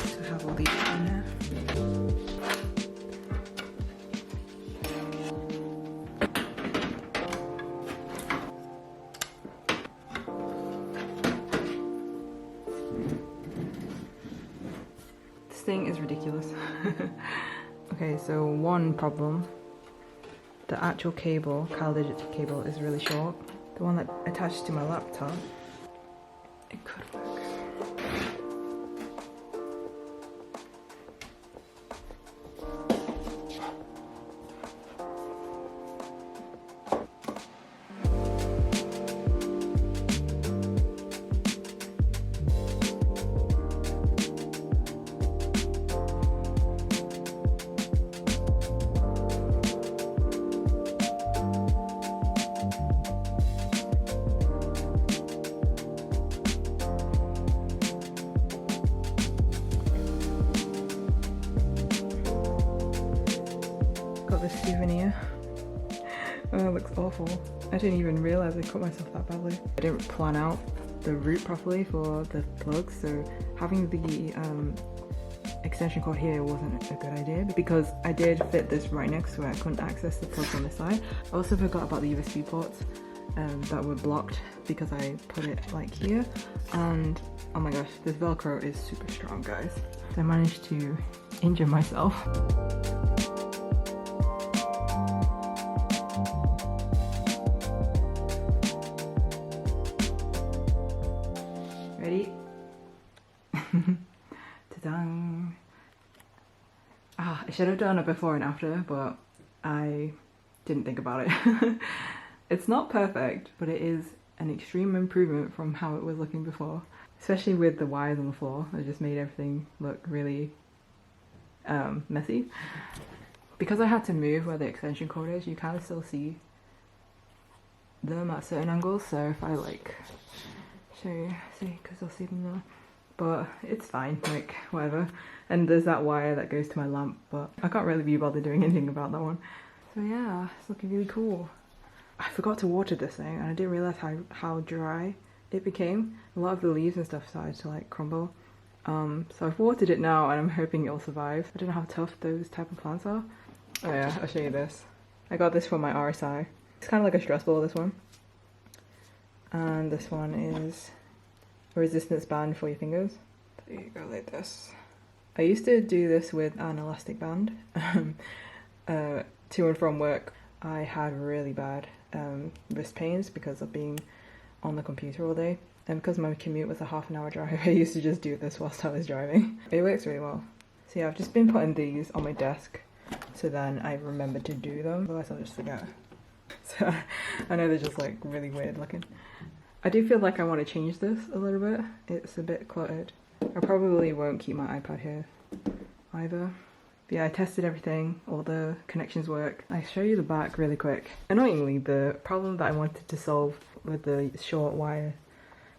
So have all these in there. This thing is ridiculous. Okay, so one problem. The actual cable, cowl digit cable, is really short. The one that attached to my laptop, it could work. This souvenir. Oh, it looks awful. I didn't even realize I cut myself that badly. I didn't plan out the route properly for the plugs, so having the extension cord here wasn't a good idea because I did fit this right next to it. I couldn't access the plugs on this side. I also forgot about the USB ports that were blocked because I put it like here, and oh my gosh, this Velcro is super strong, guys. I managed to injure myself. Ready? Ta-dang! I should have done a before and after, but I didn't think about it. It's not perfect, but it is an extreme improvement from how it was looking before. Especially with the wires on the floor, it just made everything look really messy. Because I had to move where the extension cord is, you kind of still see them at certain angles, so if I like show you, see, because I'll see them there. But it's fine, like, whatever. And there's that wire that goes to my lamp, but I can't really be bothered doing anything about that one. So yeah, it's looking really cool. I forgot to water this thing, and I didn't realise how dry it became. A lot of the leaves and stuff started to like crumble. So I've watered it now, and I'm hoping it'll survive. I don't know how tough those type of plants are. Oh yeah, I'll show you this. I got this from my RSI. It's kind of like a stress ball, this one. And this one is a resistance band for your fingers. There you go, like this. I used to do this with an elastic band. To and from work, I had really bad wrist pains because of being on the computer all day. And because my commute was a half-an-hour drive, I used to just do this whilst I was driving. It works really well. So yeah, I've just been putting these on my desk so then I remember to do them, otherwise I'll just forget. So I know they're just like really weird looking. I do feel like I want to change this a little bit. It's a bit cluttered. I probably won't keep my iPad here either. But yeah, I tested everything, all the connections work. I'll show you the back really quick. Annoyingly, the problem that I wanted to solve with the short wire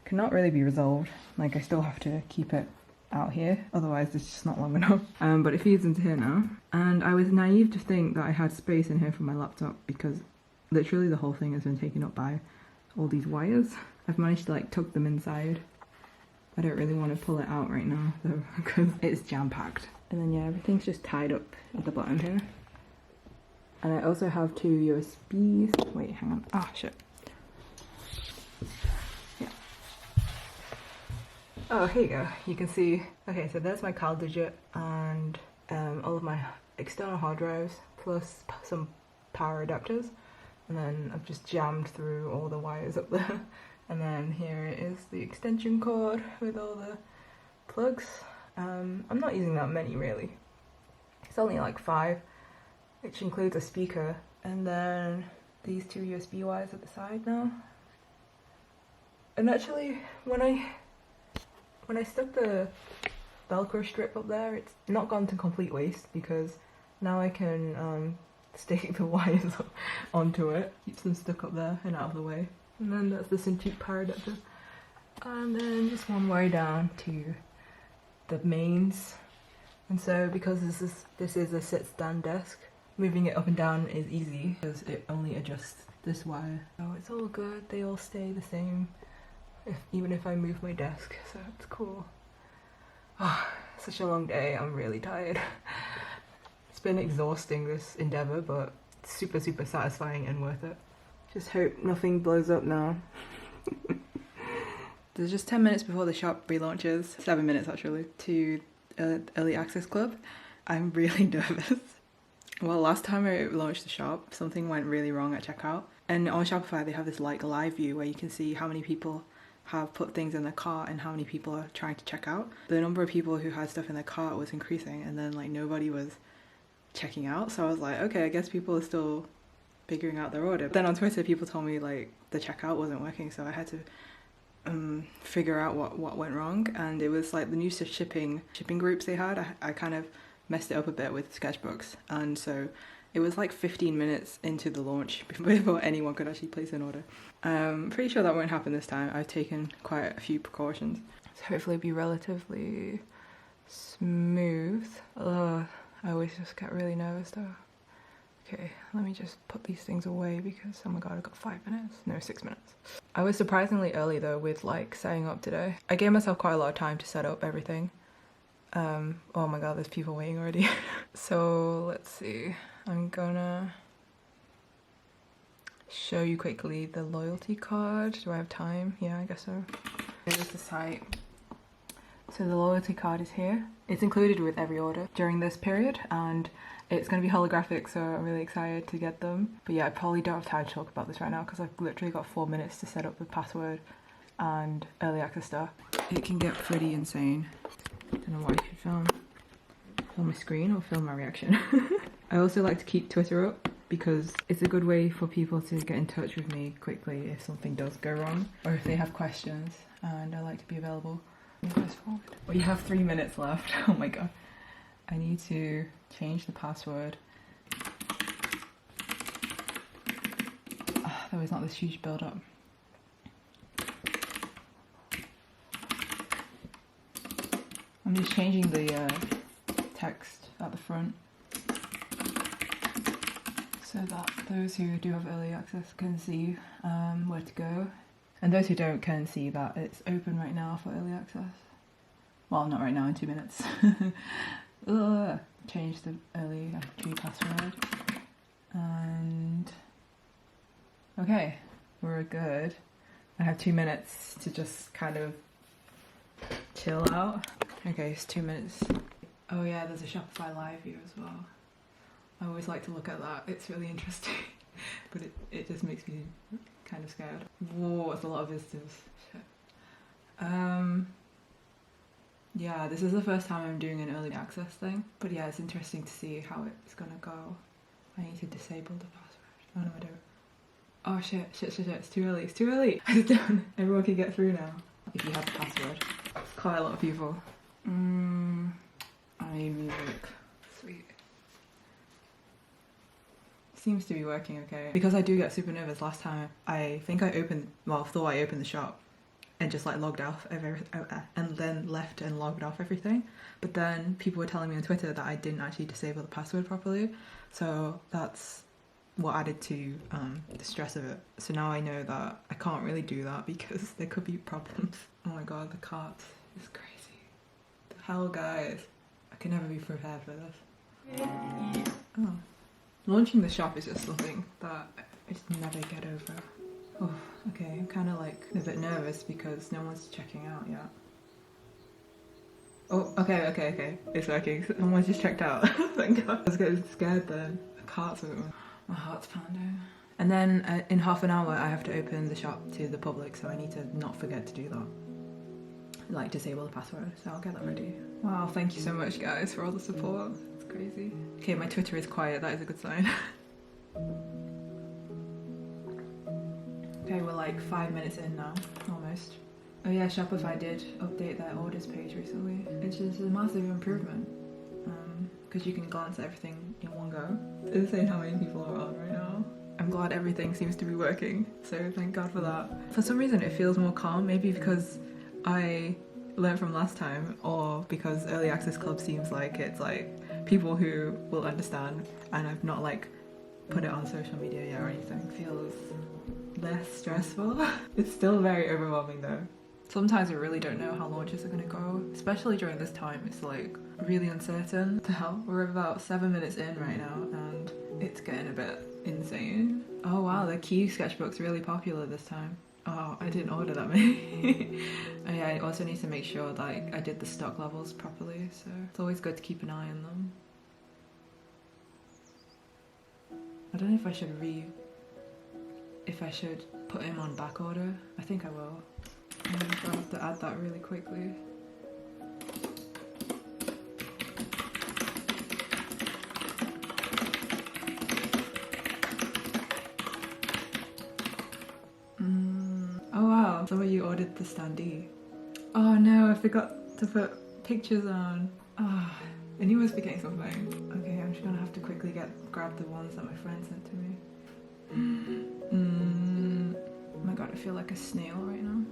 cannot really be resolved. Like, I still have to keep it out here, otherwise it's just not long enough. But it feeds into here now. And I was naive to think that I had space in here for my laptop because literally the whole thing has been taken up by all these wires. I've managed to like tuck them inside. I don't really want to pull it out right now though because it's jam-packed. And then yeah, everything's just tied up at the bottom here. And I also have two USBs. Wait, hang on. Ah, shit. Yeah. Oh, here you go. You can see. Okay, so there's my CAL digit and all of my external hard drives plus some power adapters. And then I've just jammed through all the wires up there. And then here is the extension cord with all the plugs. I'm not using that many really. It's only like 5, which includes a speaker. And then these 2 USB wires at the side now. And actually, when I stuck the Velcro strip up there, it's not gone to complete waste because now I can stick the wires onto it. Keeps them stuck up there and out of the way. And then that's the Cintiq power adapter. And then just one wire down to the mains. And so because this is a sit-stand desk, moving it up and down is easy because it only adjusts this wire. So it's all good, they all stay the same even if I move my desk, so it's cool. Oh, such a long day, I'm really tired. It's been exhausting, this endeavour, but super satisfying and worth it. Just hope nothing blows up now. There's just 10 minutes before the shop relaunches, 7 minutes actually, to Early Access Club. I'm really nervous. Well, last time I launched the shop, something went really wrong at checkout. And on Shopify they have this like live view where you can see how many people have put things in their cart and how many people are trying to check out. The number of people who had stuff in their cart was increasing and then like nobody was checking out. So I was like, okay, I guess people are still figuring out their order. But then on Twitter people told me like the checkout wasn't working, so I had to figure out what went wrong. And it was like the new shipping groups they had. I kind of messed it up a bit with sketchbooks, and so it was like 15 minutes into the launch before anyone could actually place an order. Pretty sure that won't happen this time. I've taken quite a few precautions. So hopefully it'll be relatively smooth. I always just get really nervous though. Okay, let me just put these things away because, oh my god, I've got 5 minutes. No, 6 minutes. I was surprisingly early though with like setting up today. I gave myself quite a lot of time to set up everything. Oh my god, there's people waiting already. So let's see. I'm gonna show you quickly the loyalty card. Do I have time? Yeah, I guess so. Here's the site. So the loyalty card is here. It's included with every order during this period, and it's going to be holographic, so I'm really excited to get them. But yeah, I probably don't have time to talk about this right now because I've literally got 4 minutes to set up the password and early access stuff. It can get pretty insane. I don't know what I should film. Film my screen or film my reaction. I also like to keep Twitter up because it's a good way for people to get in touch with me quickly if something does go wrong or if they have questions, and I like to be available. Well, you have 3 minutes left. Oh my god. I need to change the password. There was not this huge build up. I'm just changing the text at the front so that those who do have early access can see where to go, and those who don't can see that it's open right now for early access. Well, not right now, in 2 minutes. Ugh. Change the early entry password, and okay, we're good. I have 2 minutes to just kind of chill out. Okay, it's 2 minutes. Oh yeah, there's a Shopify live view as well. I always like to look at that. It's really interesting, but it just makes me kind of scared. Whoa, it's a lot of visitors. Shit. Yeah, this is the first time I'm doing an early access thing, but yeah, it's interesting to see how it's gonna go. I need to disable the password. Oh no, I don't. Oh shit, it's too early, it's too early. It's done. Everyone can get through now. If you have the password. It's quite a lot of people. I need music. Sweet. Seems to be working okay. Because I do get super nervous. Last time, I think I thought I opened the shop and just like logged off and then left and logged off everything. But then people were telling me on Twitter that I didn't actually disable the password properly. So that's what added to the stress of it. So now I know that I can't really do that because there could be problems. Oh my god, the cart is crazy. The hell, guys. I can never be prepared for this. Oh. Launching the shop is just something that I just never get over. Oh, okay, I'm kind of like a bit nervous because no one's checking out yet. Oh, okay. It's working. Someone just checked out. Thank god. I was getting scared then. The cart's open. My heart's pounding. And then in half an hour I have to open the shop to the public, so I need to not forget to do that. Like disable the password, so I'll get that ready. Wow, thank you so much guys for all the support. It's crazy. Okay, my Twitter is quiet, that is a good sign. Okay, we're like 5 minutes in now, almost. Oh yeah, Shopify did update their orders page recently, which is a massive improvement. Because you can glance at everything in one go. It's insane how many people are on right now. I'm glad everything seems to be working, so thank god for that. For some reason it feels more calm, maybe because I learned from last time, or because Early Access Club seems like it's like people who will understand, and I've not like put it on social media yet or anything. Feels less stressful. It's still very overwhelming though. Sometimes I really don't know how launches are gonna go, especially during this time. It's like really uncertain. What the hell? We're about 7 minutes in right now and it's getting a bit insane. Oh wow, the Key sketchbook's really popular this time. Oh, I didn't order that many. Oh yeah, I also need to make sure that I did the stock levels properly, so it's always good to keep an eye on them. I don't know if I should put him on back order. I think I will. I'll have to add that really quickly. Oh wow, some of you ordered the standee. Oh no, I forgot to put pictures on. Ah, I knew I was forgetting something. Okay, I'm just gonna have to quickly grab the ones that my friend sent to me. Oh my god, I feel like a snail right now.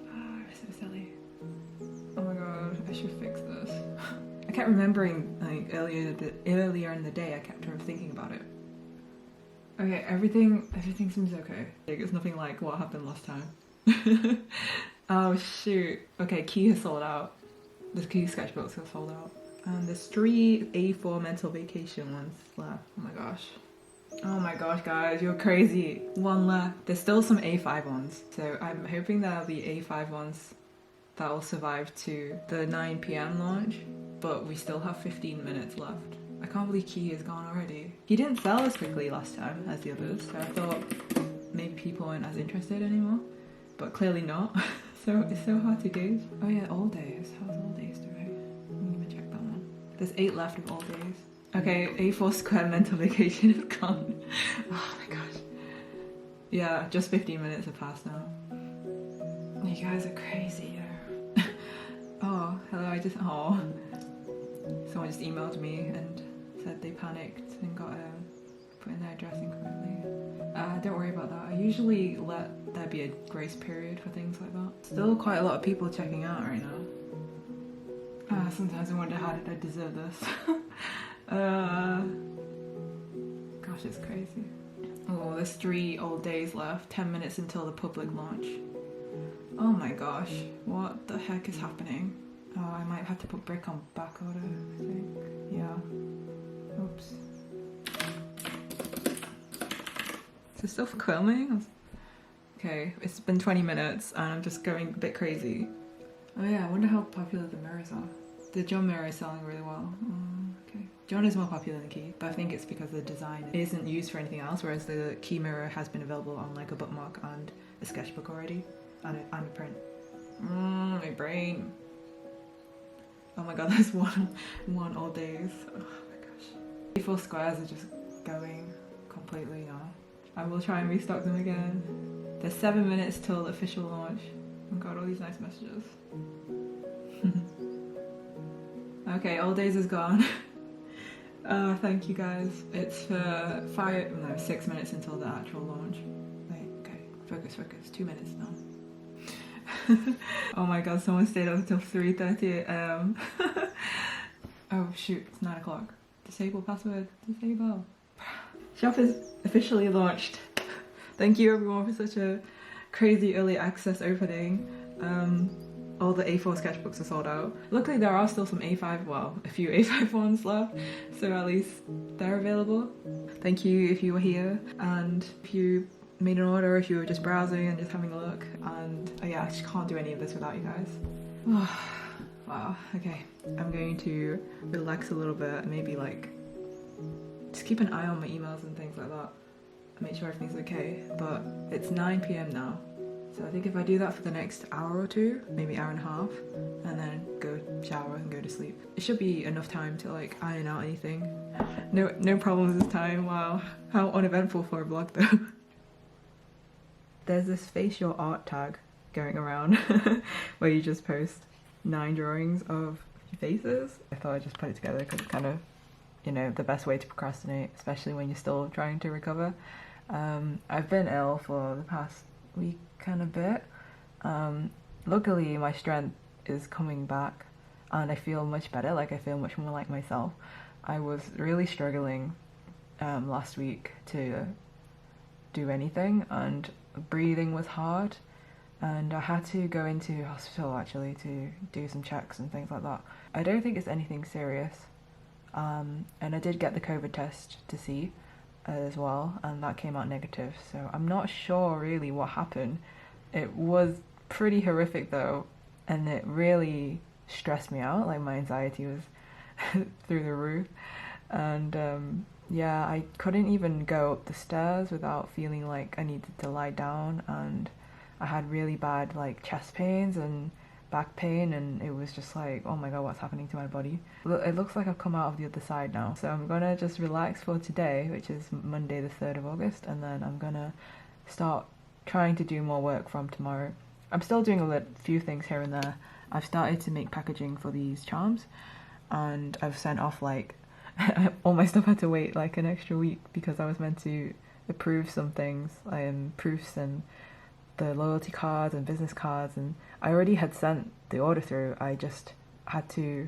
Ah, I'm so silly. Oh my god, I should fix this. I kept remembering, like, earlier in the day, I kept thinking about it. Okay, everything seems okay. It's nothing like what happened last time. Oh shoot. Okay, Key has sold out. The Key sketchbooks have sold out. And there's 3 A4 mental vacation ones left. Oh my gosh. Oh my gosh, guys, you're crazy. 1 left. There's still some A5 ones. So I'm hoping there'll be A5 ones that will survive to the 9 PM launch. But we still have 15 minutes left. I can't believe Key is gone already. He didn't sell as quickly last time as the others, so I thought maybe people weren't as interested anymore. But clearly not. So it's so hard to gauge. Oh yeah, all days. How's all days doing? I'm gonna check that one. There's 8 left of all days. Okay, A4 square mental vacation is gone. Oh my gosh. Yeah, just 15 minutes have passed now. You guys are crazy. Oh, hello, someone just emailed me and said they panicked and got put in their address incorrectly. Don't worry about that. I usually let there be a grace period for things like that. Still quite a lot of people checking out right now. Sometimes I wonder, how did I deserve this? Gosh, it's crazy. Oh, there's 3 old days left, 10 minutes until the public launch. Oh my gosh, what the heck is happening? Oh, I might have to put brick on back order, I think. Yeah. Oops. Is it still filming? Okay, it's been 20 minutes and I'm just going a bit crazy. Oh yeah, I wonder how popular the mirrors are. The John mirror is selling really well. Okay. John is more popular than Key, but I think it's because the design isn't used for anything else, whereas the Key mirror has been available on like a bookmark and a sketchbook already, and a print. My brain. Oh my god, there's one all days. Oh my gosh. A4 squares are just going completely now. I will try and restock them again. There's 7 minutes till the official launch. Oh god, all these nice messages. Okay, all days is gone. Thank you guys. It's for 6 minutes until the actual launch. Wait, okay, focus. 2 minutes now. Oh my god, someone stayed up until 3:30 AM. Oh shoot, it's 9 o'clock. Disable password, disable. Shop is officially launched. Thank you everyone for such a crazy early access opening. All the A4 sketchbooks are sold out. Luckily there are still some A5, well, a few A5 ones left, so at least they're available. Thank you if you were here, and if you made an order, if you were just browsing and just having a look, and yeah, I just can't do any of this without you guys. Wow, okay. I'm going to relax a little bit, maybe like, just keep an eye on my emails and things like that, make sure everything's okay, but it's 9 PM now. So I think if I do that for the next hour or two, maybe hour and a half, and then go shower and go to sleep, it should be enough time to like iron out anything. No problems this time. Wow, how uneventful for a vlog though. There's this face your art tag going around where you just post 9 drawings of faces. I thought I'd just put it together because it's kind of, you know, the best way to procrastinate, especially when you're still trying to recover. I've been ill for the past week and a bit. Luckily my strength is coming back and I feel much better, like I feel much more like myself. I was really struggling last week to do anything, and breathing was hard, and I had to go into hospital actually to do some checks and things like that. I don't think it's anything serious, and I did get the COVID test to see as well, and that came out negative, so I'm not sure really what happened. It was pretty horrific though, and it really stressed me out, like my anxiety was through the roof, and yeah, I couldn't even go up the stairs without feeling like I needed to lie down, and I had really bad like chest pains and back pain, and it was just like, oh my god, what's happening to my body? It looks like I've come out of the other side now, so I'm gonna just relax for today, which is Monday the 3rd of August, and then I'm gonna start trying to do more work from tomorrow. I'm still doing a few things here and there. I've started to make packaging for these charms, and I've sent off like all my stuff had to wait like an extra week because I was meant to approve some things, proofs and the loyalty cards and business cards, and I already had sent the order through. I just had to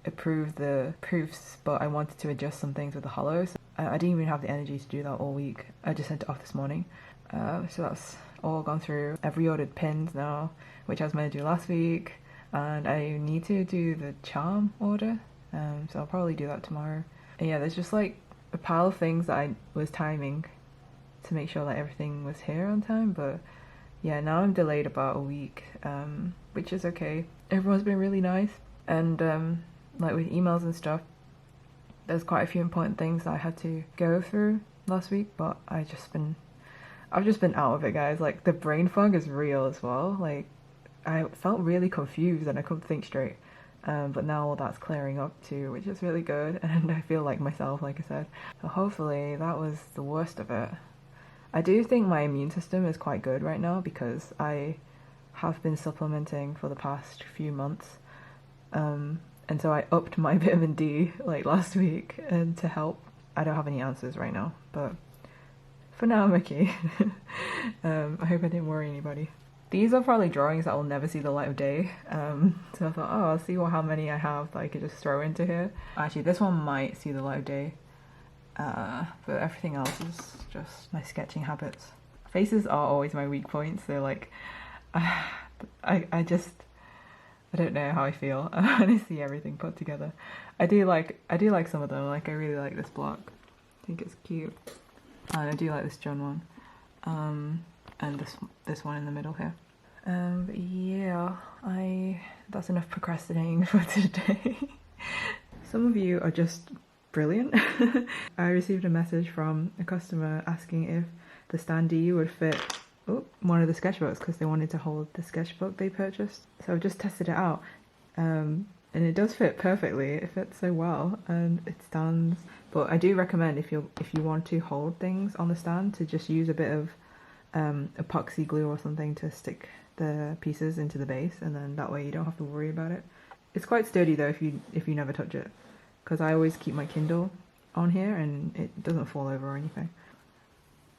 approve the proofs, but I wanted to adjust some things with the hollows. I didn't even have the energy to do that all week. I just sent it off this morning. So that's all gone through. I've reordered pins now, which I was meant to do last week, and I need to do the charm order, so I'll probably do that tomorrow. And yeah, there's just like a pile of things that I was timing to make sure that everything was here on time, but yeah, now I'm delayed about a week, which is okay. Everyone's been really nice, and like with emails and stuff, there's quite a few important things that I had to go through last week, but I've just been out of it, guys. Like the brain fog is real as well. Like I felt really confused and I couldn't think straight, but now all that's clearing up too, which is really good, and I feel like myself, like I said. So hopefully that was the worst of it. I do think my immune system is quite good right now because I have been supplementing for the past few months, and so I upped my vitamin D like last week, and to help. I don't have any answers right now, but for now I'm okay. I hope I didn't worry anybody. These are probably drawings that will never see the light of day, so I thought, oh, I'll see how many I have that I could just throw into here. Actually, this one might see the light of day, but everything else is just my sketching habits. Faces are always my weak points. They're like, I don't know how I feel when I see everything put together. I do like some of them. Like, I really like this block. I think it's cute. And I do like this John one, and this one in the middle here. But yeah, that's enough procrastinating for today. Some of you are just brilliant. I received a message from a customer asking if the standee would fit one of the sketchbooks because they wanted to hold the sketchbook they purchased. So I've just tested it out, and it does fit perfectly. It fits so well, and it stands. But I do recommend if you want to hold things on the stand to just use a bit of epoxy glue or something to stick the pieces into the base, and then that way you don't have to worry about it. It's quite sturdy though if you never touch it, because I always keep my Kindle on here and it doesn't fall over or anything.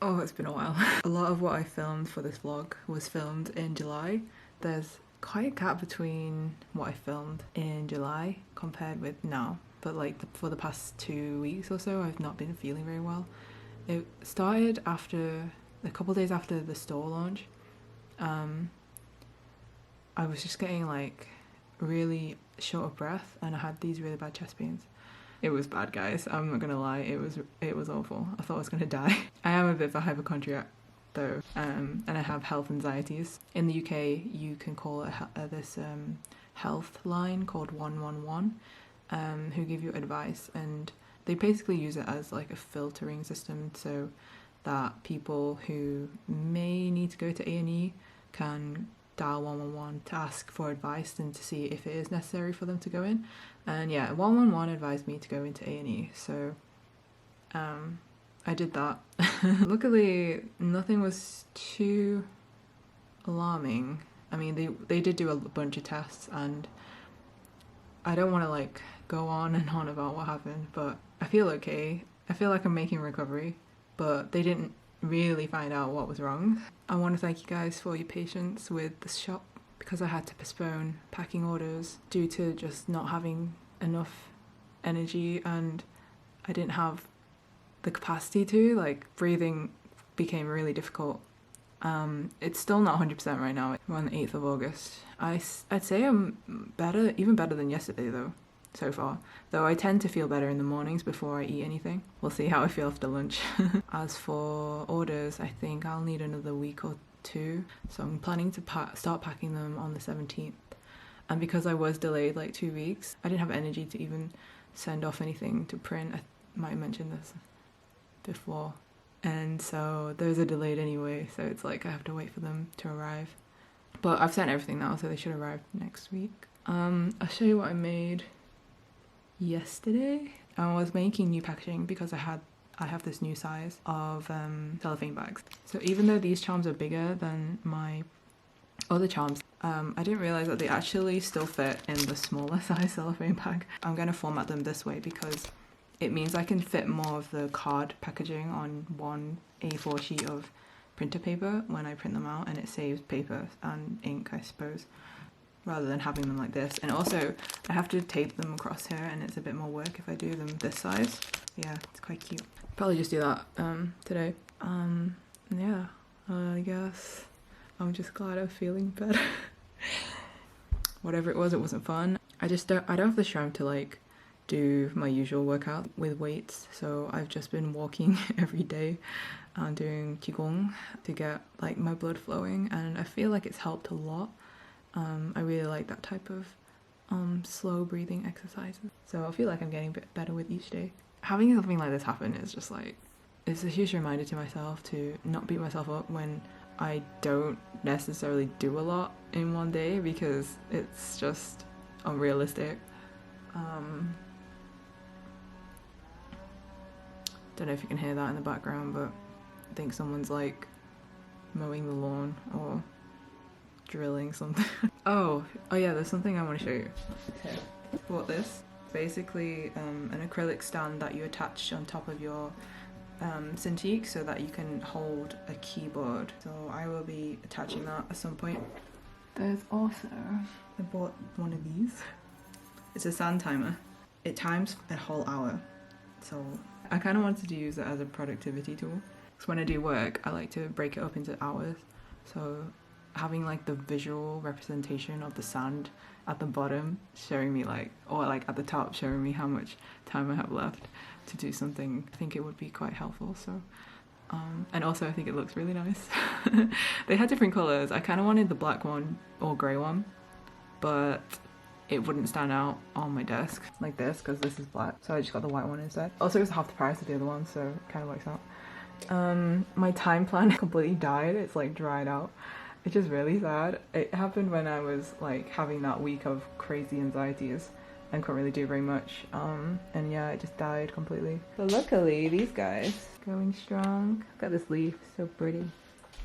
Oh, it's been a while. A lot of what I filmed for this vlog was filmed in July. There's quite a gap between what I filmed in July compared with now, but like for the past 2 weeks or so I've not been feeling very well. It started after a couple days after the store launch. I was just getting like really short of breath and I had these really bad chest pains. It was bad, guys. I'm not gonna lie. It was awful. I thought I was gonna die. I am a bit of a hypochondriac though, and I have health anxieties. In the UK, you can call this health line called 111, who give you advice, and they basically use it as like a filtering system so that people who may need to go to A&E can dial 111 to ask for advice and to see if it is necessary for them to go in. And yeah, 111 advised me to go into A&E, so I did that. Luckily, nothing was too alarming. I mean, they did do a bunch of tests, and I don't want to like go on and on about what happened, but I feel okay. I feel like I'm making recovery, but they didn't really find out what was wrong. I want to thank you guys for your patience with the shop because I had to postpone packing orders due to just not having enough energy, and I didn't have the capacity to, like, breathing became really difficult. It's still not 100% right now. We're on the 8th of August. I'd say I'm better, even better than yesterday though, so far. Though I tend to feel better in the mornings before I eat anything. We'll see how I feel after lunch. As for orders, I think I'll need another week or two. So I'm planning to start packing them on the 17th. And because I was delayed like 2 weeks, I didn't have energy to even send off anything to print. I might have mentioned this before. And so those are delayed anyway, so it's like I have to wait for them to arrive. But I've sent everything now, so they should arrive next week. I'll show you what I made yesterday. I was making new packaging because I have this new size of cellophane bags. So even though these charms are bigger than my other charms, I didn't realize that they actually still fit in the smaller size cellophane bag. I'm going to format them this way because it means I can fit more of the card packaging on one A4 sheet of printer paper when I print them out, and it saves paper and ink, I suppose, rather than having them like this. And also I have to tape them across here, and it's a bit more work if I do them this size. Yeah, it's quite cute. Probably just do that today. Yeah, I guess I'm just glad I'm feeling better. Whatever it wasn't fun. I don't have the strength to like do my usual workout with weights, so I've just been walking every day and doing qigong to get like my blood flowing, and I feel like it's helped a lot. I really like that type of slow breathing exercises, so I feel like I'm getting a bit better with each day. Having something like this happen is just like, it's a huge reminder to myself to not beat myself up when I don't necessarily do a lot in one day, because it's just unrealistic. Don't know if you can hear that in the background, but I think someone's like mowing the lawn or drilling something. oh yeah, there's something I want to show you. Okay, bought this. Basically an acrylic stand that you attach on top of your Cintiq so that you can hold a keyboard. So I will be attaching that at some point. There's also, I bought one of these. It's a sand timer. It times a whole hour. So I kind of wanted to use it as a productivity tool. Because when I do work, I like to break it up into hours. So having like the visual representation of the sand at the bottom showing me like, or like at the top showing me how much time I have left to do something, I think it would be quite helpful. So and also I think it looks really nice. They had different colours. I kind of wanted the black one or grey one, but it wouldn't stand out on my desk like this because this is black, so I just got the white one instead. Also, it was half the price of the other one, so it kind of works out. My time plan completely died. It's like dried out, which is really sad. It happened when I was like having that week of crazy anxieties and couldn't really do very much, and yeah, it just died completely. But luckily these guys going strong. Look at this leaf, so pretty,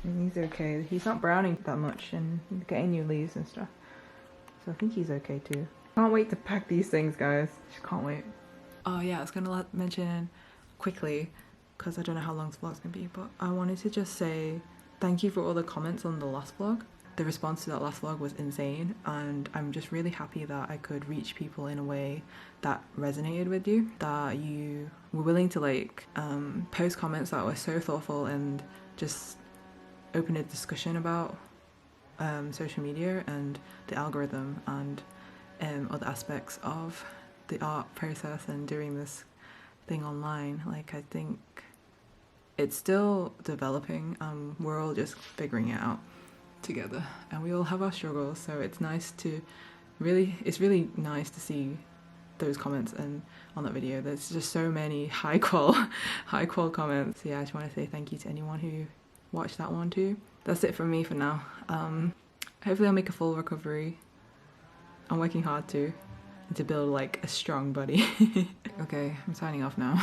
and he's okay. He's not browning that much and getting new leaves and stuff, so I think he's okay too. Can't wait to pack these things, guys. Just can't wait. Oh yeah, I was gonna mention quickly, because I don't know how long this vlog's gonna be, but I wanted to just say thank you for all the comments on the last vlog. The response to that last vlog was insane, and I'm just really happy that I could reach people in a way that resonated with you, that you were willing to like post comments that were so thoughtful and just open a discussion about social media and the algorithm and other aspects of the art process and doing this thing online. Like, I think it's still developing. We're all just figuring it out together, and we all have our struggles, so it's nice to it's really nice to see those comments. And on that video there's just so many high qual comments. So yeah, I just want to say thank you to anyone who watched that one too. That's it from me for now. Hopefully I'll make a full recovery. I'm working hard to build like a strong body. Okay, I'm signing off now.